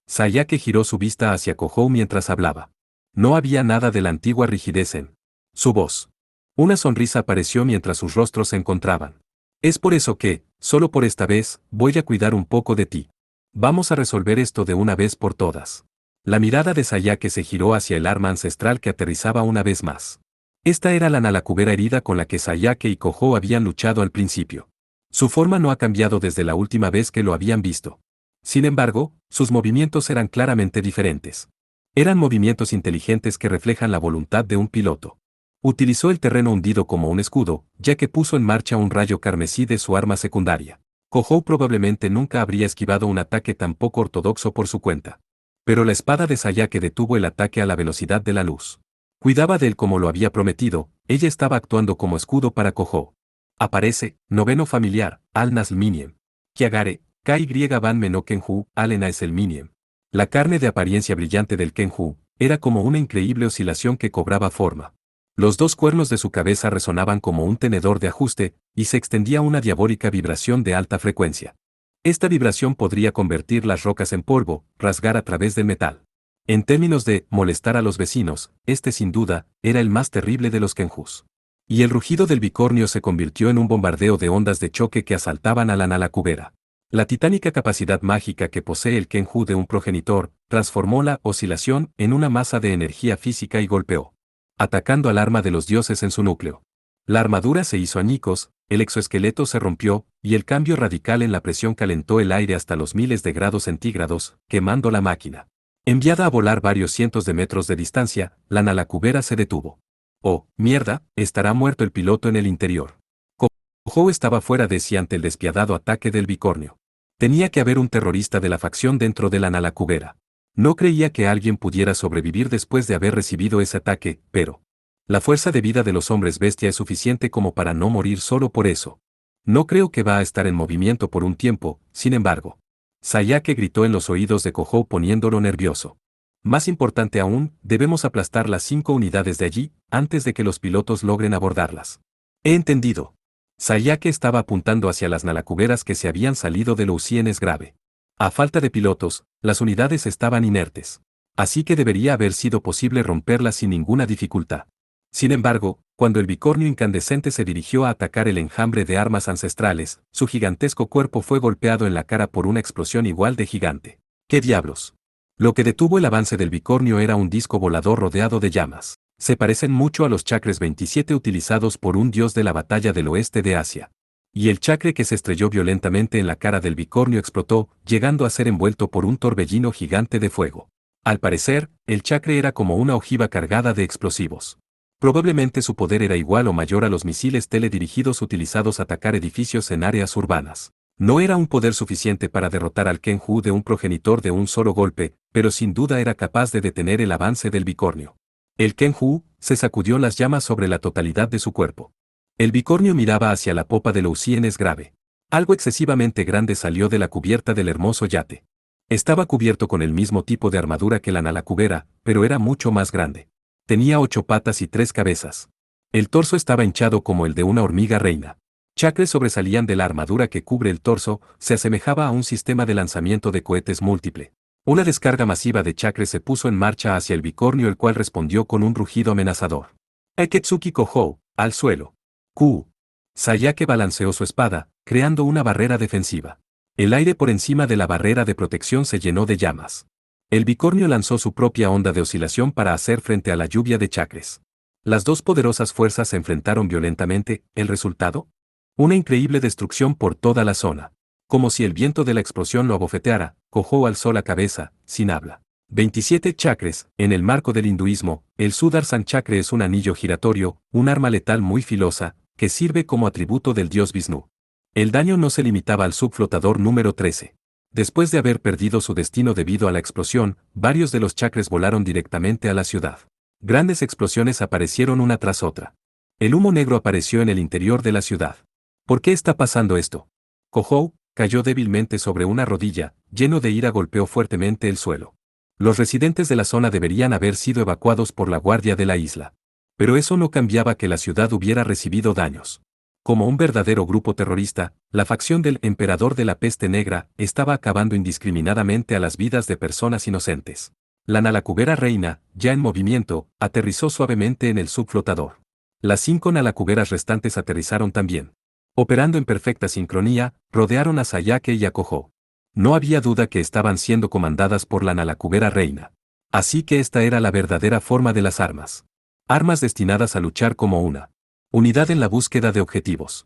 Sayake giró su vista hacia Kohou mientras hablaba. No había nada de la antigua rigidez en su voz. Una sonrisa apareció mientras sus rostros se encontraban. Es por eso que, solo por esta vez, voy a cuidar un poco de ti. Vamos a resolver esto de una vez por todas. La mirada de Sayake se giró hacia el arma ancestral que aterrizaba una vez más. Esta era la Nalakubera herida con la que Sayake y Kohou habían luchado al principio. Su forma no ha cambiado desde la última vez que lo habían visto. Sin embargo, sus movimientos eran claramente diferentes. Eran movimientos inteligentes que reflejan la voluntad de un piloto. Utilizó el terreno hundido como un escudo, ya que puso en marcha un rayo carmesí de su arma secundaria. Kohou probablemente nunca habría esquivado un ataque tan poco ortodoxo por su cuenta. Pero la espada de Sayake detuvo el ataque a la velocidad de la luz. Cuidaba de él como lo había prometido, ella estaba actuando como escudo para Kohou. Aparece, noveno familiar, Al-Nasl Miniem. Kiagare, KY Ban Meno Kenju, Alena es el Miniem. La carne de apariencia brillante del Kenju, era como una increíble oscilación que cobraba forma. Los 2 cuernos de su cabeza resonaban como un tenedor de ajuste, y se extendía una diabólica vibración de alta frecuencia. Esta vibración podría convertir las rocas en polvo, rasgar a través del metal. En términos de molestar a los vecinos, este sin duda, era el más terrible de los Kenjus. Y el rugido del bicornio se convirtió en un bombardeo de ondas de choque que asaltaban a la Nalakubera. La titánica capacidad mágica que posee el Kenju de un progenitor, transformó la oscilación en una masa de energía física y golpeó atacando al arma de los dioses en su núcleo. La armadura se hizo añicos, el exoesqueleto se rompió, y el cambio radical en la presión calentó el aire hasta los miles de grados centígrados, quemando la máquina. Enviada a volar varios cientos de metros de distancia, la Nalacubera se detuvo. Oh, mierda, estará muerto el piloto en el interior. Kohou estaba fuera de sí ante el despiadado ataque del bicornio. Tenía que haber un terrorista de la facción dentro de la Nalacubera. No creía que alguien pudiera sobrevivir después de haber recibido ese ataque, pero la fuerza de vida de los hombres bestia es suficiente como para no morir solo por eso. No creo que va a estar en movimiento por un tiempo, sin embargo. Sayake gritó en los oídos de Kohou poniéndolo nervioso. Más importante aún, debemos aplastar las 5 unidades de allí, antes de que los pilotos logren abordarlas. He entendido. Sayake estaba apuntando hacia las nalacuberas que se habían salido de Lousienes grave. A falta de pilotos, las unidades estaban inertes. Así que debería haber sido posible romperlas sin ninguna dificultad. Sin embargo, cuando el bicornio incandescente se dirigió a atacar el enjambre de armas ancestrales, su gigantesco cuerpo fue golpeado en la cara por una explosión igual de gigante. ¡Qué diablos! Lo que detuvo el avance del bicornio era un disco volador rodeado de llamas. Se parecen mucho a los chakres 27 utilizados por un dios de la batalla del oeste de Asia. Y el chakre que se estrelló violentamente en la cara del bicornio explotó, llegando a ser envuelto por un torbellino gigante de fuego. Al parecer, el chakre era como una ojiva cargada de explosivos. Probablemente su poder era igual o mayor a los misiles teledirigidos utilizados a atacar edificios en áreas urbanas. No era un poder suficiente para derrotar al Kenju de un progenitor de un solo golpe, pero sin duda era capaz de detener el avance del bicornio. El Kenju se sacudió las llamas sobre la totalidad de su cuerpo. El bicornio miraba hacia la popa de Lousienes grave. Algo excesivamente grande salió de la cubierta del hermoso yate. Estaba cubierto con el mismo tipo de armadura que la Nalacubera, pero era mucho más grande. Tenía 8 patas y 3 cabezas. El torso estaba hinchado como el de una hormiga reina. Chakres sobresalían de la armadura que cubre el torso, se asemejaba a un sistema de lanzamiento de cohetes múltiple. Una descarga masiva de chakres se puso en marcha hacia el bicornio, el cual respondió con un rugido amenazador. Aketsuki Kohou, al suelo. Q. Sayake balanceó su espada, creando una barrera defensiva. El aire por encima de la barrera de protección se llenó de llamas. El bicornio lanzó su propia onda de oscilación para hacer frente a la lluvia de chakres. Las dos poderosas fuerzas se enfrentaron violentamente. ¿El resultado? Una increíble destrucción por toda la zona. Como si el viento de la explosión lo abofeteara, Kohou alzó la cabeza, sin habla. 27 chakres. En el marco del hinduismo, el Sudarshan chakre es un anillo giratorio, un arma letal muy filosa, que sirve como atributo del dios Vishnu. El daño no se limitaba al subflotador número 13. Después de haber perdido su destino debido a la explosión, varios de los chakres volaron directamente a la ciudad. Grandes explosiones aparecieron una tras otra. El humo negro apareció en el interior de la ciudad. ¿Por qué está pasando esto? Kohou cayó débilmente sobre una rodilla, lleno de ira golpeó fuertemente el suelo. Los residentes de la zona deberían haber sido evacuados por la guardia de la isla. Pero eso no cambiaba que la ciudad hubiera recibido daños. Como un verdadero grupo terrorista, la facción del Emperador de la Peste Negra estaba acabando indiscriminadamente a las vidas de personas inocentes. La Nalacubera reina, ya en movimiento, aterrizó suavemente en el subflotador. Las 5 Nalacuberas restantes aterrizaron también. Operando en perfecta sincronía, rodearon a Sayake y a Kohou. No había duda que estaban siendo comandadas por la Nalacubera reina. Así que esta era la verdadera forma de las armas. Armas destinadas a luchar como una unidad en la búsqueda de objetivos.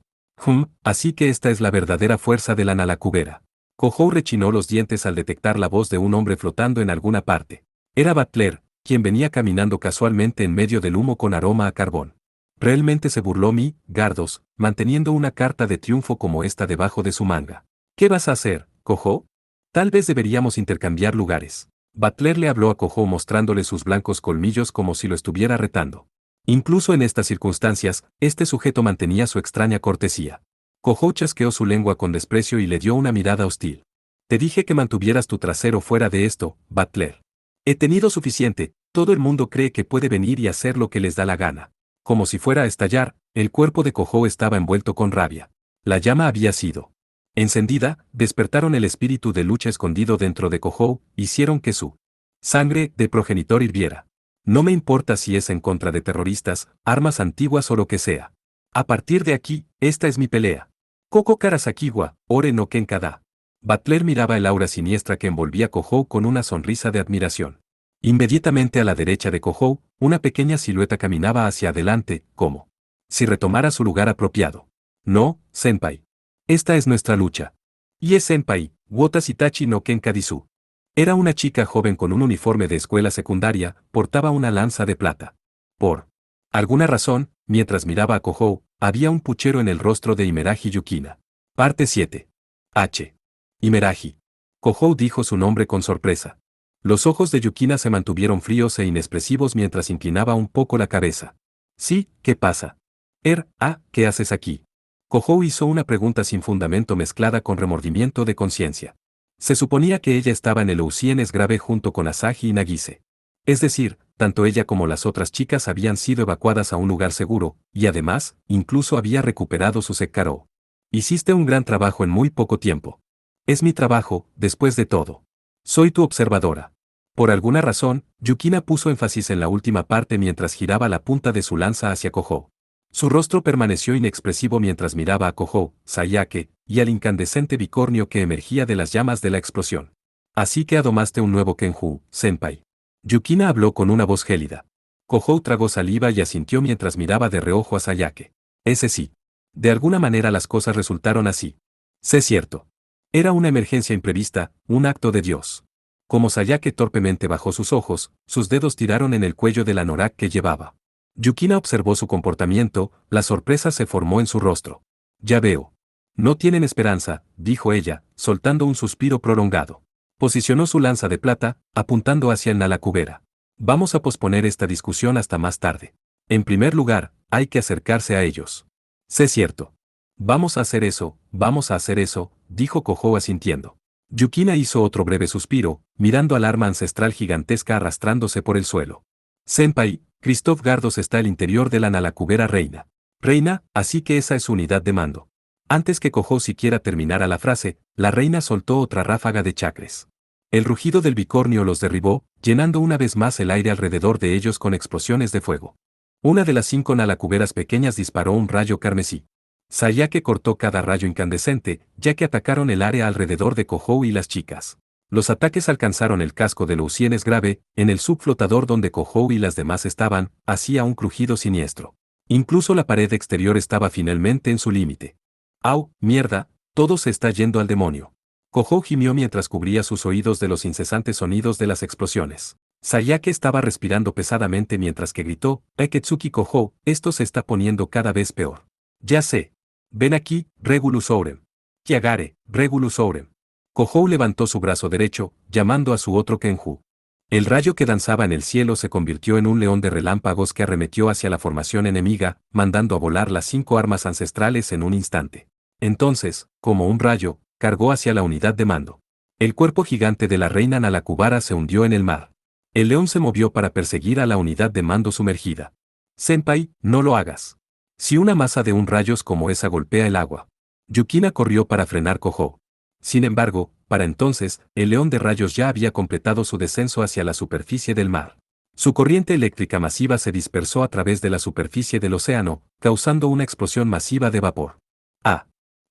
Así que esta es la verdadera fuerza de la Nalacubera. Kohou rechinó los dientes al detectar la voz de un hombre flotando en alguna parte. Era Butler, quien venía caminando casualmente en medio del humo con aroma a carbón. Realmente se burló Gardos, manteniendo una carta de triunfo como esta debajo de su manga. ¿Qué vas a hacer, Kohou? Tal vez deberíamos intercambiar lugares. Butler le habló a Kohou mostrándole sus blancos colmillos como si lo estuviera retando. Incluso en estas circunstancias, este sujeto mantenía su extraña cortesía. Kohou chasqueó su lengua con desprecio y le dio una mirada hostil. Te dije que mantuvieras tu trasero fuera de esto, Butler. He tenido suficiente, todo el mundo cree que puede venir y hacer lo que les da la gana. Como si fuera a estallar, el cuerpo de Kohou estaba envuelto con rabia. La llama había sido encendida, despertaron el espíritu de lucha escondido dentro de Kohou, hicieron que su sangre de progenitor hirviera. No me importa si es en contra de terroristas, armas antiguas o lo que sea. A partir de aquí, esta es mi pelea. Koko Karasakiwa, Ore no Kenkada. Butler miraba el aura siniestra que envolvía a Kohou con una sonrisa de admiración. Inmediatamente a la derecha de Kohou, Una pequeña silueta caminaba hacia adelante, como si retomara su lugar apropiado. No, senpai. Esta es nuestra lucha. Y es senpai, Wotasitachi no Kenkadisu. Era una chica joven con un uniforme de escuela secundaria, portaba una lanza de plata. Por alguna razón, mientras miraba a Kohou, había un puchero en el rostro de Imeraji Yukina. Parte 7. H. Imeraji. Kohou dijo su nombre con sorpresa. Los ojos de Yukina se mantuvieron fríos e inexpresivos mientras inclinaba un poco la cabeza. Sí, ¿qué pasa? ¿Qué haces aquí? Kohou hizo una pregunta sin fundamento mezclada con remordimiento de conciencia. Se suponía que ella estaba en el Ousienes grave junto con Asahi y Nagise. Es decir, tanto ella como las otras chicas habían sido evacuadas a un lugar seguro, y además, incluso había recuperado su Sekkarou. Hiciste un gran trabajo en muy poco tiempo. Es mi trabajo, después de todo. Soy tu observadora. Por alguna razón, Yukina puso énfasis en la última parte mientras giraba la punta de su lanza hacia Kohou. Su rostro permaneció inexpresivo mientras miraba a Kohou, Sayake, y al incandescente bicornio que emergía de las llamas de la explosión. Así que adomaste un nuevo Kenju, senpai. Yukina habló con una voz gélida. Kohou tragó saliva y asintió mientras miraba de reojo a Sayake. Ese sí. De alguna manera las cosas resultaron así. Sé cierto. Era una emergencia imprevista, un acto de Dios. Como Sayake torpemente bajó sus ojos, sus dedos tiraron en el cuello del anorak que llevaba. Yukina observó su comportamiento, la sorpresa se formó en su rostro. Ya veo. No tienen esperanza, dijo ella, soltando un suspiro prolongado. Posicionó su lanza de plata, apuntando hacia el Nalakubera. Vamos a posponer esta discusión hasta más tarde. En primer lugar, hay que acercarse a ellos. Sé cierto. Vamos a hacer eso, dijo Kohou asintiendo. Yukina hizo otro breve suspiro, mirando al arma ancestral gigantesca arrastrándose por el suelo. Senpai, Christoph Gardos está al interior de la Nalakubera reina. Reina, así que esa es su unidad de mando. Antes que Kohou siquiera terminara la frase, la reina soltó otra ráfaga de chakres. El rugido del bicornio los derribó, llenando una vez más el aire alrededor de ellos con explosiones de fuego. Una de las 5 Nalakuberas pequeñas disparó un rayo carmesí. Sayake cortó cada rayo incandescente, ya que atacaron el área alrededor de Kohou y las chicas. Los ataques alcanzaron el casco de Ousienes grave, en el subflotador donde Kohou y las demás estaban, hacía un crujido siniestro. Incluso la pared exterior estaba finalmente en su límite. ¡Au, mierda! Todo se está yendo al demonio. Kohou gimió mientras cubría sus oídos de los incesantes sonidos de las explosiones. Sayake estaba respirando pesadamente mientras que gritó, Eketsuki Kohou, esto se está poniendo cada vez peor. Ya sé. Ven aquí, Regulus Ourem. Kiagare, Regulus Ourem. Kohou levantó su brazo derecho, llamando a su otro Kenju. El rayo que danzaba en el cielo se convirtió en un león de relámpagos que arremetió hacia la formación enemiga, mandando a volar las 5 armas ancestrales en un instante. Entonces, como un rayo, cargó hacia la unidad de mando. El cuerpo gigante de la reina Nalakubara se hundió en el mar. El león se movió para perseguir a la unidad de mando sumergida. Senpai, no lo hagas. Si una masa de un rayos como esa golpea el agua. Yukina corrió para frenar Kohou. Sin embargo, para entonces, el león de rayos ya había completado su descenso hacia la superficie del mar. Su corriente eléctrica masiva se dispersó a través de la superficie del océano, causando una explosión masiva de vapor.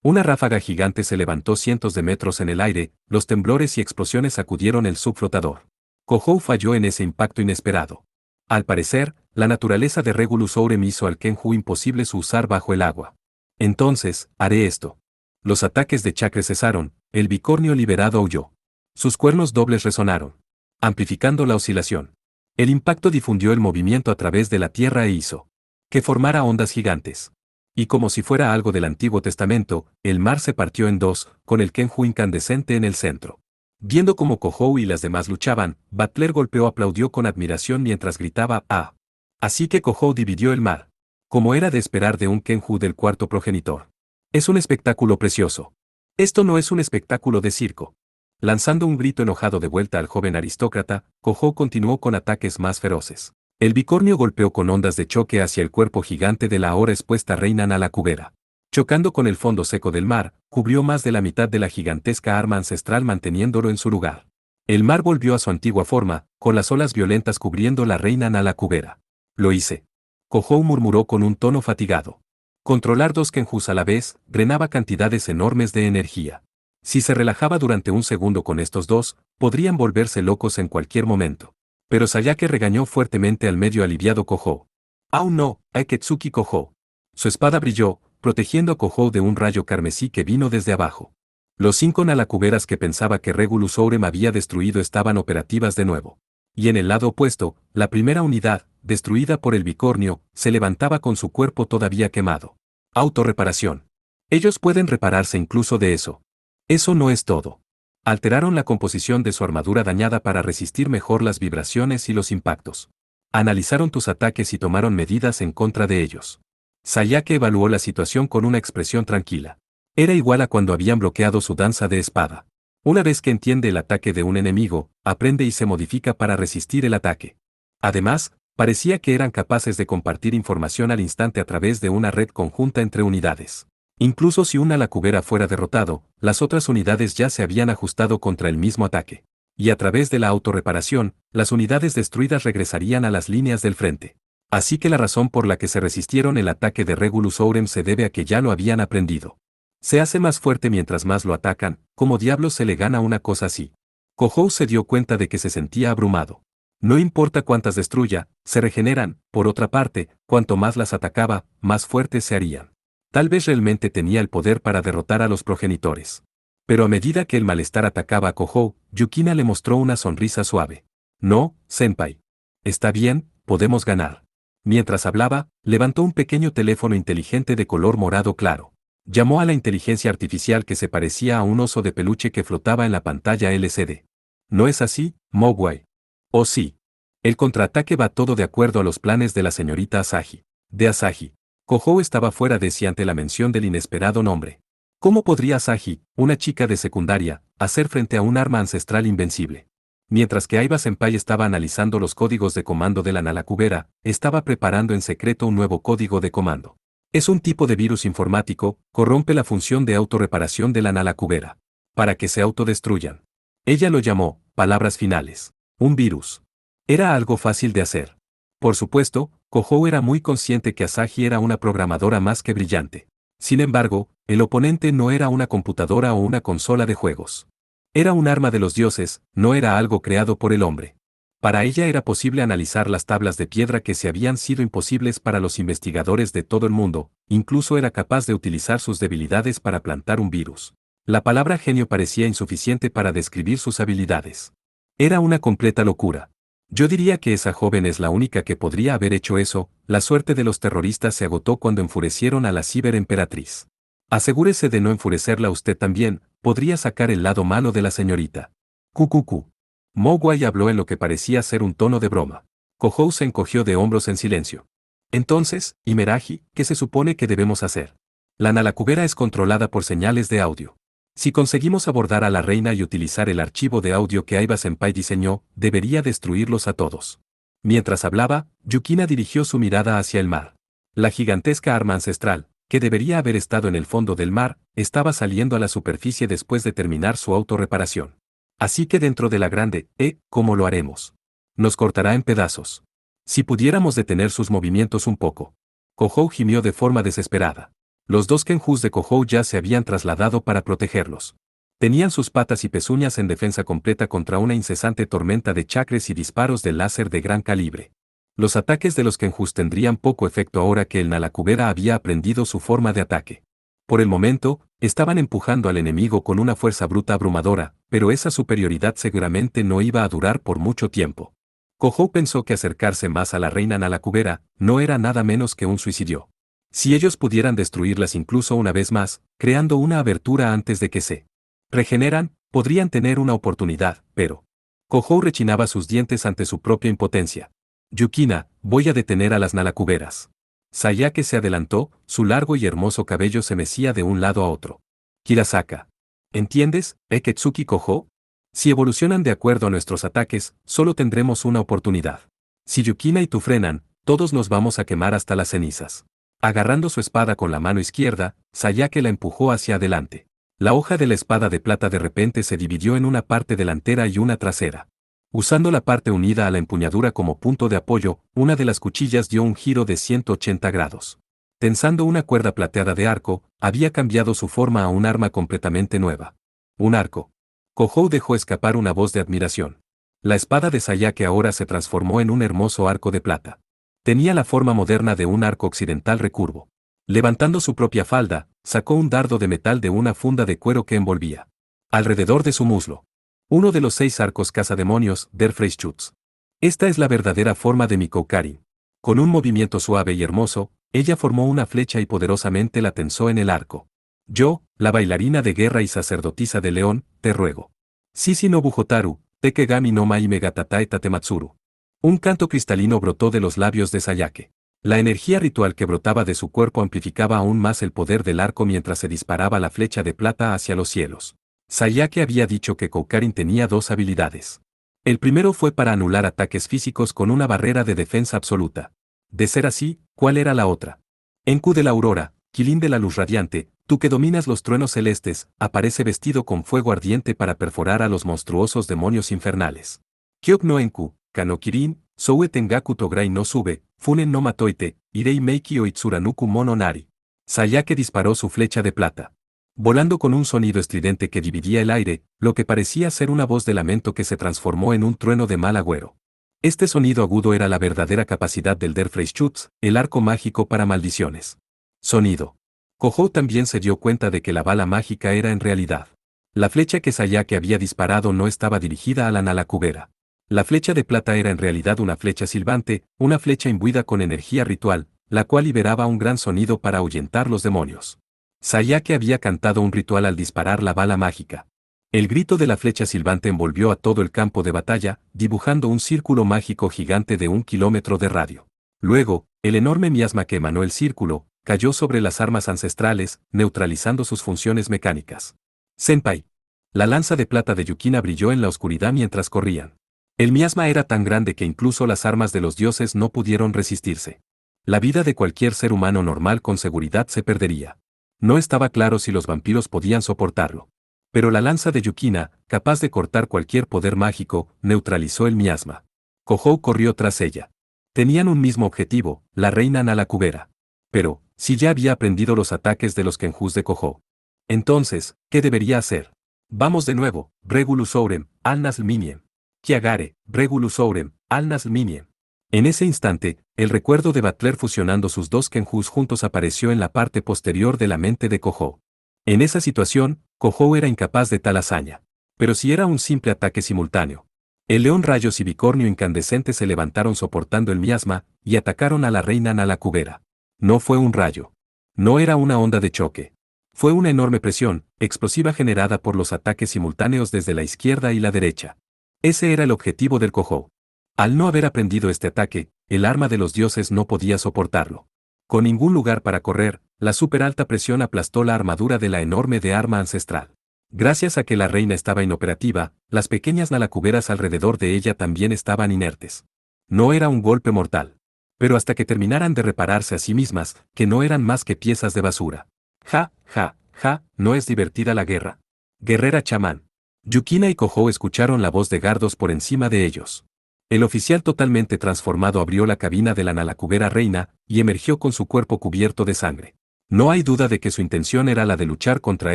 Una ráfaga gigante se levantó cientos de metros en el aire, los temblores y explosiones sacudieron el subflotador. Kohou falló en ese impacto inesperado. Al parecer, la naturaleza de Regulus Ourem hizo al Kenju imposible su usar bajo el agua. Entonces, haré esto. Los ataques de chakra cesaron, el bicornio liberado huyó. Sus cuernos dobles resonaron, amplificando la oscilación. El impacto difundió el movimiento a través de la tierra e hizo que formara ondas gigantes. Y como si fuera algo del Antiguo Testamento, el mar se partió en dos, con el Kenju incandescente en el centro. Viendo cómo Kohou y las demás luchaban, Butler golpeó aplaudió con admiración mientras gritaba ¡Ah! Así que Kohou dividió el mar. Como era de esperar de un Kenju del cuarto progenitor. Es un espectáculo precioso. Esto no es un espectáculo de circo. Lanzando un grito enojado de vuelta al joven aristócrata, Kohou continuó con ataques más feroces. El bicornio golpeó con ondas de choque hacia el cuerpo gigante de la ahora expuesta reina Nalakubera. Chocando con el fondo seco del mar, cubrió más de la mitad de la gigantesca arma ancestral manteniéndolo en su lugar. El mar volvió a su antigua forma, con las olas violentas cubriendo la reina Nalakubera. Lo hice. Kohou murmuró con un tono fatigado. Controlar 2 Kenjus a la vez, drenaba cantidades enormes de energía. Si se relajaba durante un segundo con estos dos, podrían volverse locos en cualquier momento. Pero Sayake regañó fuertemente al medio aliviado Kohou. Aún no, Aketsuki Kohou. Su espada brilló, protegiendo a Kohou de un rayo carmesí que vino desde abajo. Los 5 Nalacuberas que pensaba que Regulus Ourem había destruido estaban operativas de nuevo. Y en el lado opuesto, la primera unidad, destruida por el bicornio, se levantaba con su cuerpo todavía quemado. Autorreparación. Ellos pueden repararse incluso de eso. Eso no es todo. Alteraron la composición de su armadura dañada para resistir mejor las vibraciones y los impactos. Analizaron tus ataques y tomaron medidas en contra de ellos. Sayake evaluó la situación con una expresión tranquila. Era igual a cuando habían bloqueado su danza de espada. Una vez que entiende el ataque de un enemigo, aprende y se modifica para resistir el ataque. Además, parecía que eran capaces de compartir información al instante a través de una red conjunta entre unidades. Incluso si una Nalacubera fuera derrotado, las otras unidades ya se habían ajustado contra el mismo ataque. Y a través de la autorreparación, las unidades destruidas regresarían a las líneas del frente. Así que la razón por la que se resistieron el ataque de Regulus Ourem se debe a que ya lo habían aprendido. Se hace más fuerte mientras más lo atacan, ¿cómo diablos se le gana una cosa así? Kohou se dio cuenta de que se sentía abrumado. No importa cuántas destruya, se regeneran, por otra parte, cuanto más las atacaba, más fuertes se harían. Tal vez realmente tenía el poder para derrotar a los progenitores. Pero a medida que el malestar atacaba a Kohou, Yukina le mostró una sonrisa suave. No, senpai. Está bien, podemos ganar. Mientras hablaba, levantó un pequeño teléfono inteligente de color morado claro. Llamó a la inteligencia artificial que se parecía a un oso de peluche que flotaba en la pantalla LCD. ¿No es así, Mogwai? Oh sí. El contraataque va todo de acuerdo a los planes de la señorita Asahi. De Asahi. Kohou estaba fuera de sí ante la mención del inesperado nombre. ¿Cómo podría Asahi, una chica de secundaria, hacer frente a un arma ancestral invencible? Mientras que Aiba Senpai estaba analizando los códigos de comando de la Nalacubera, estaba preparando en secreto un nuevo código de comando. Es un tipo de virus informático, corrompe la función de autorreparación de la Nalacubera. Para que se autodestruyan. Ella lo llamó, palabras finales, un virus. Era algo fácil de hacer. Por supuesto, Kohou era muy consciente que Asahi era una programadora más que brillante. Sin embargo, el oponente no era una computadora o una consola de juegos. Era un arma de los dioses, no era algo creado por el hombre. Para ella era posible analizar las tablas de piedra que se habían sido imposibles para los investigadores de todo el mundo, incluso era capaz de utilizar sus debilidades para plantar un virus. La palabra genio parecía insuficiente para describir sus habilidades. Era una completa locura. Yo diría que esa joven es la única que podría haber hecho eso. La suerte de los terroristas se agotó cuando enfurecieron a la ciberemperatriz. Asegúrese de no enfurecerla usted también, podría sacar el lado malo de la señorita. Cucucú. Mogwai habló en lo que parecía ser un tono de broma. Kohou se encogió de hombros en silencio. Entonces, Imeraji, ¿qué se supone que debemos hacer? La Nalacubera es controlada por señales de audio. Si conseguimos abordar a la reina y utilizar el archivo de audio que Aiba Senpai diseñó, debería destruirlos a todos. Mientras hablaba, Yukina dirigió su mirada hacia el mar. La gigantesca arma ancestral, que debería haber estado en el fondo del mar, estaba saliendo a la superficie después de terminar su autorreparación. Así que dentro de la grande, ¿cómo lo haremos? Nos cortará en pedazos. Si pudiéramos detener sus movimientos un poco. Kohou gimió de forma desesperada. Los 2 Kenjus de Kohou ya se habían trasladado para protegerlos. Tenían sus patas y pezuñas en defensa completa contra una incesante tormenta de chakres y disparos de láser de gran calibre. Los ataques de los Kenjus tendrían poco efecto ahora que el Nalacubera había aprendido su forma de ataque. Por el momento, estaban empujando al enemigo con una fuerza bruta abrumadora, pero esa superioridad seguramente no iba a durar por mucho tiempo. Kohou pensó que acercarse más a la reina Nalacubera no era nada menos que un suicidio. Si ellos pudieran destruirlas incluso una vez más, creando una abertura antes de que se regeneran, podrían tener una oportunidad, pero Kohou rechinaba sus dientes ante su propia impotencia. Yukina, voy a detener a las Nalacuberas. Sayake se adelantó, su largo y hermoso cabello se mecía de un lado a otro. Kirasaka. ¿Entiendes, Eketsuki Kohou? Si evolucionan de acuerdo a nuestros ataques, solo tendremos una oportunidad. Si Yukina y tú frenan, todos nos vamos a quemar hasta las cenizas. Agarrando su espada con la mano izquierda, Sayake la empujó hacia adelante. La hoja de la espada de plata de repente se dividió en una parte delantera y una trasera. Usando la parte unida a la empuñadura como punto de apoyo, una de las cuchillas dio un giro de 180 grados. Tensando una cuerda plateada de arco, había cambiado su forma a un arma completamente nueva. Un arco. Kohou dejó escapar una voz de admiración. La espada de Sayake ahora se transformó en un hermoso arco de plata. Tenía la forma moderna de un arco occidental recurvo. Levantando su propia falda, sacó un dardo de metal de una funda de cuero que envolvía alrededor de su muslo. Uno de los 6 arcos cazademonios, Der Freischütz. Esta es la verdadera forma de mi Koukarin. Con un movimiento suave y hermoso, ella formó una flecha y poderosamente la tensó en el arco. Yo, la bailarina de guerra y sacerdotisa de león, te ruego. Sisi no Bujotaru, Tekegami no Mai Megatatae Tatematsuru. Un canto cristalino brotó de los labios de Sayake. La energía ritual que brotaba de su cuerpo amplificaba aún más el poder del arco mientras se disparaba la flecha de plata hacia los cielos. Sayake había dicho que Koukarin tenía 2 habilidades. El primero fue para anular ataques físicos con una barrera de defensa absoluta. De ser así, ¿cuál era la otra? Enku de la aurora, Kilin de la luz radiante, tú que dominas los truenos celestes, aparece vestido con fuego ardiente para perforar a los monstruosos demonios infernales. Kyok no Enku, Kano Kirin, Soue Tengaku Tograi no Sube, Funen no Matoite, Irei Meiki o Itsuranuku Mono Nari. Sayake disparó su flecha de plata. Volando con un sonido estridente que dividía el aire, lo que parecía ser una voz de lamento que se transformó en un trueno de mal agüero. Este sonido agudo era la verdadera capacidad del Der Freischütz, el arco mágico para maldiciones. Sonido. Kohou también se dio cuenta de que la bala mágica era en realidad. La flecha que Sayake había disparado no estaba dirigida a la Nalakubera. La flecha de plata era en realidad una flecha silbante, una flecha imbuida con energía ritual, la cual liberaba un gran sonido para ahuyentar los demonios. Sayake había cantado un ritual al disparar la bala mágica. El grito de la flecha silbante envolvió a todo el campo de batalla, dibujando un círculo mágico gigante de 1 kilómetro de radio. Luego, el enorme miasma que emanó el círculo, cayó sobre las armas ancestrales, neutralizando sus funciones mecánicas. Senpai. La lanza de plata de Yukina brilló en la oscuridad mientras corrían. El miasma era tan grande que incluso las armas de los dioses no pudieron resistirse. La vida de cualquier ser humano normal con seguridad se perdería. No estaba claro si los vampiros podían soportarlo. Pero la lanza de Yukina, capaz de cortar cualquier poder mágico, neutralizó el miasma. Kohou corrió tras ella. Tenían un mismo objetivo, la reina Nalakubera. Pero, si ya había aprendido los ataques de los Kenjus de Kohou. Entonces, ¿qué debería hacer? Vamos de nuevo, Regulus Ourem, Alnasl Miniem. Kiagare, Regulus Ourem, Alnasl Miniem. En ese instante, el recuerdo de Butler fusionando sus 2 Kenjus juntos apareció en la parte posterior de la mente de Kohou. En esa situación, Kohou era incapaz de tal hazaña. Pero si era un simple ataque simultáneo. El león rayos y bicornio incandescente se levantaron soportando el miasma, y atacaron a la reina Nalakubera. No fue un rayo. No era una onda de choque. Fue una enorme presión, explosiva generada por los ataques simultáneos desde la izquierda y la derecha. Ese era el objetivo del Kohou. Al no haber aprendido este ataque, el arma de los dioses no podía soportarlo. Con ningún lugar para correr, la super alta presión aplastó la armadura de la enorme de arma ancestral. Gracias a que la reina estaba inoperativa, las pequeñas nalacuberas alrededor de ella también estaban inertes. No era un golpe mortal. Pero hasta que terminaran de repararse a sí mismas, que no eran más que piezas de basura. Ja, ja, ja, ¿no es divertida la guerra? Guerrera chamán. Yukina y Kohou escucharon la voz de Gardos por encima de ellos. El oficial totalmente transformado abrió la cabina de la Nalakubera reina, y emergió con su cuerpo cubierto de sangre. No hay duda de que su intención era la de luchar contra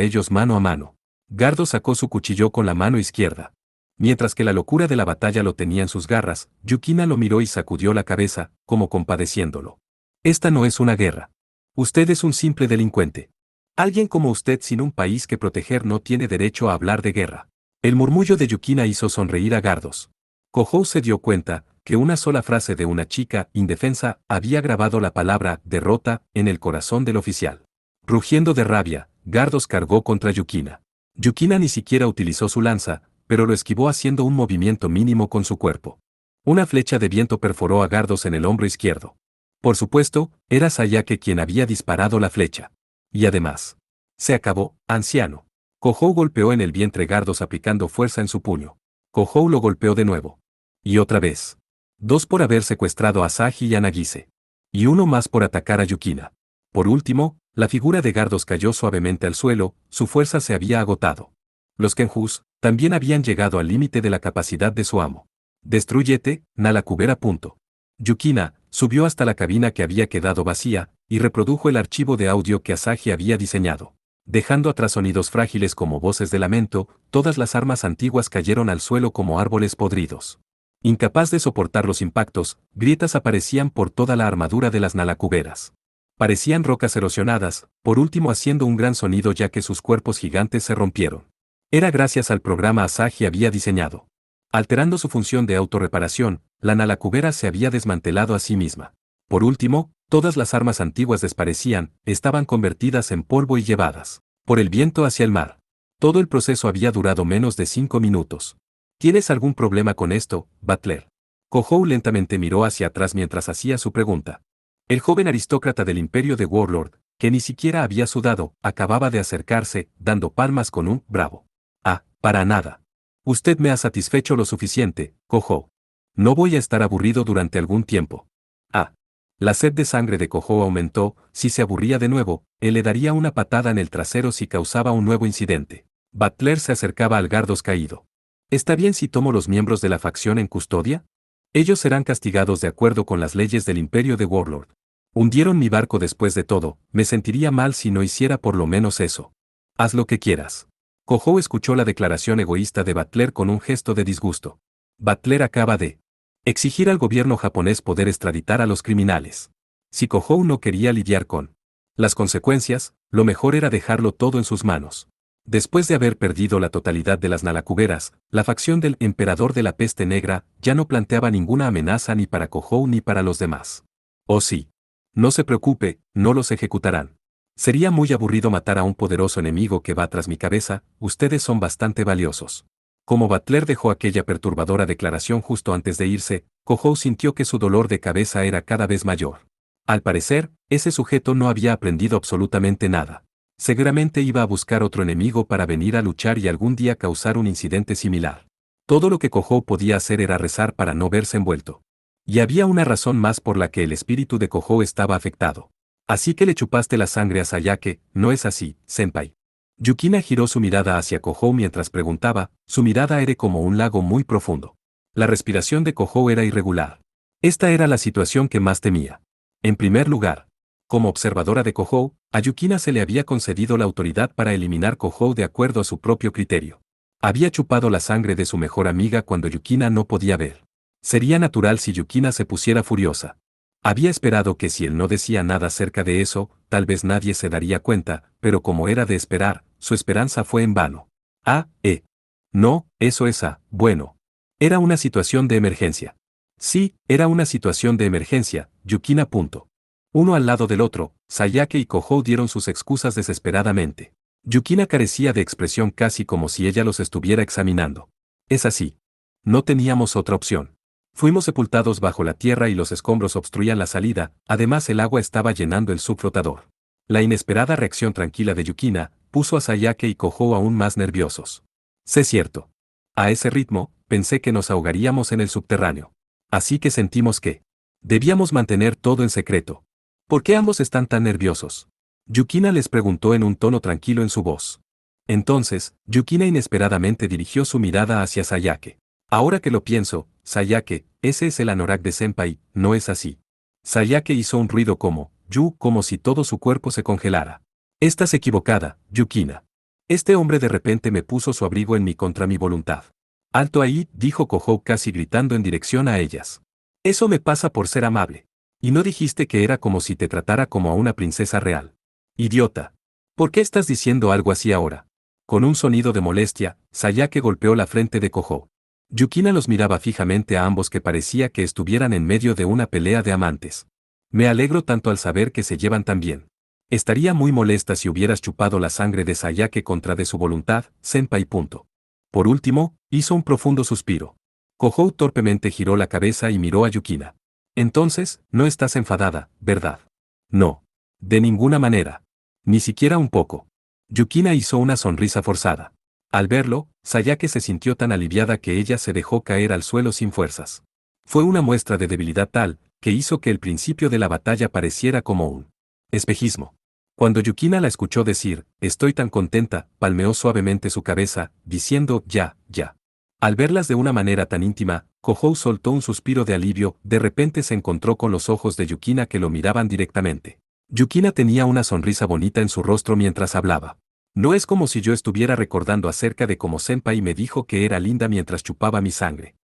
ellos mano a mano. Gardos sacó su cuchillo con la mano izquierda. Mientras que la locura de la batalla lo tenía en sus garras, Yukina lo miró y sacudió la cabeza, como compadeciéndolo. Esta no es una guerra. Usted es un simple delincuente. Alguien como usted sin un país que proteger no tiene derecho a hablar de guerra. El murmullo de Yukina hizo sonreír a Gardos. Kohou se dio cuenta que una sola frase de una chica indefensa había grabado la palabra derrota en el corazón del oficial. Rugiendo de rabia, Gardos cargó contra Yukina. Yukina ni siquiera utilizó su lanza, pero lo esquivó haciendo un movimiento mínimo con su cuerpo. Una flecha de viento perforó a Gardos en el hombro izquierdo. Por supuesto, era Sayake quien había disparado la flecha. Y además, se acabó, anciano. Kohou golpeó en el vientre Gardos aplicando fuerza en su puño. Kohou lo golpeó de nuevo. Y otra vez. 2 por haber secuestrado a Saji y a Nagise. Y 1 más por atacar a Yukina. Por último, la figura de Gardos cayó suavemente al suelo, su fuerza se había agotado. Los Kenjus también habían llegado al límite de la capacidad de su amo. Destrúyete, Nalakubera. Yukina subió hasta la cabina que había quedado vacía, y reprodujo el archivo de audio que Asahi había diseñado. dejando atrás sonidos frágiles como voces de lamento. Todas las armas antiguas cayeron al suelo como árboles podridos. Incapaz de soportar los impactos, grietas aparecían por toda la armadura de las nalacuberas. Parecían rocas erosionadas, por último haciendo un gran sonido ya que sus cuerpos gigantes se rompieron. Era gracias al programa Asahi había diseñado. Alterando su función de autorreparación, la nalacubera se había desmantelado a sí misma. Por último, todas las armas antiguas desaparecían, estaban convertidas en polvo y llevadas por el viento hacia el mar. Todo el proceso había durado menos de 5 minutos. ¿Tienes algún problema con esto, Butler? Kohou lentamente miró hacia atrás mientras hacía su pregunta. El joven aristócrata del imperio de Warlord, que ni siquiera había sudado, acababa de acercarse, dando palmas con un bravo. Ah, para nada. Usted me ha satisfecho lo suficiente, Kohou. No voy a estar aburrido durante algún tiempo. Ah. La sed de sangre de Kohou aumentó. Si se aburría de nuevo, él le daría una patada en el trasero si causaba un nuevo incidente. Butler se acercaba al Gardos caído. ¿Está bien si tomo los miembros de la facción en custodia? Ellos serán castigados de acuerdo con las leyes del imperio de Warlord. Hundieron mi barco después de todo, me sentiría mal si no hiciera por lo menos eso. Haz lo que quieras. Kohou escuchó la declaración egoísta de Butler con un gesto de disgusto. Butler acaba de exigir al gobierno japonés poder extraditar a los criminales. Si Kohou no quería lidiar con las consecuencias, lo mejor era dejarlo todo en sus manos. Después de haber perdido la totalidad de las nalacuberas, la facción del emperador de la peste negra ya no planteaba ninguna amenaza ni para Kohou ni para los demás. Oh sí. No se preocupe, no los ejecutarán. Sería muy aburrido matar a un poderoso enemigo que va tras mi cabeza. Ustedes son bastante valiosos. Como Butler dejó aquella perturbadora declaración justo antes de irse, Kohou sintió que su dolor de cabeza era cada vez mayor. Al parecer, ese sujeto no había aprendido absolutamente nada. Seguramente iba a buscar otro enemigo para venir a luchar y algún día causar un incidente similar. Todo lo que Kohou podía hacer era rezar para no verse envuelto. Y había una razón más por la que el espíritu de Kohou estaba afectado. Así que le chupaste la sangre a Sayake, ¿no es así, senpai? Yukina giró su mirada hacia Kohou mientras preguntaba. Su mirada era como un lago muy profundo. La respiración de Kohou era irregular. Esta era la situación que más temía. En primer lugar, como observadora de Kohou, a Yukina se le había concedido la autoridad para eliminar Kohou de acuerdo a su propio criterio. Había chupado la sangre de su mejor amiga cuando Yukina no podía ver. Sería natural si Yukina se pusiera furiosa. Había esperado que si él no decía nada acerca de eso, tal vez nadie se daría cuenta, pero como era de esperar, su esperanza fue en vano. No, eso es bueno. Era una situación de emergencia. Sí, era una situación de emergencia, Yukina. Uno al lado del otro, Sayake y Kohou dieron sus excusas desesperadamente. Yukina carecía de expresión casi como si ella los estuviera examinando. Es así. No teníamos otra opción. Fuimos sepultados bajo la tierra y los escombros obstruían la salida, además el agua estaba llenando el subflotador. La inesperada reacción tranquila de Yukina puso a Sayake y Kohou aún más nerviosos. Sé cierto. A ese ritmo, pensé que nos ahogaríamos en el subterráneo. Así que sentimos que debíamos mantener todo en secreto. ¿Por qué ambos están tan nerviosos? Yukina les preguntó en un tono tranquilo en su voz. Entonces, Yukina inesperadamente dirigió su mirada hacia Sayake. Ahora que lo pienso, Sayake, ese es el anorak de Senpai, ¿no es así? Sayake hizo un ruido como si todo su cuerpo se congelara. Estás equivocada, Yukina. Este hombre de repente me puso su abrigo en mí contra mi voluntad. Alto ahí, dijo Kohou casi gritando en dirección a ellas. Eso me pasa por ser amable. Y no dijiste que era como si te tratara como a una princesa real. Idiota. ¿Por qué estás diciendo algo así ahora? Con un sonido de molestia, Sayake golpeó la frente de Kohou. Yukina los miraba fijamente a ambos que parecía que estuvieran en medio de una pelea de amantes. Me alegro tanto al saber que se llevan tan bien. Estaría muy molesta si hubieras chupado la sangre de Sayake contra de su voluntad, senpai. Por último, hizo un profundo suspiro. Kohou torpemente giró la cabeza y miró a Yukina. Entonces, no estás enfadada, ¿verdad? No. De ninguna manera. Ni siquiera un poco. Yukina hizo una sonrisa forzada. Al verlo, Sayake se sintió tan aliviada que ella se dejó caer al suelo sin fuerzas. Fue una muestra de debilidad tal, que hizo que el principio de la batalla pareciera como un espejismo. Cuando Yukina la escuchó decir, estoy tan contenta, palmeó suavemente su cabeza, diciendo, ya. Al verlas de una manera tan íntima, Kohou soltó un suspiro de alivio. De repente se encontró con los ojos de Yukina que lo miraban directamente. Yukina tenía una sonrisa bonita en su rostro mientras hablaba. No es como si yo estuviera recordando acerca de cómo Senpai me dijo que era linda mientras chupaba mi sangre.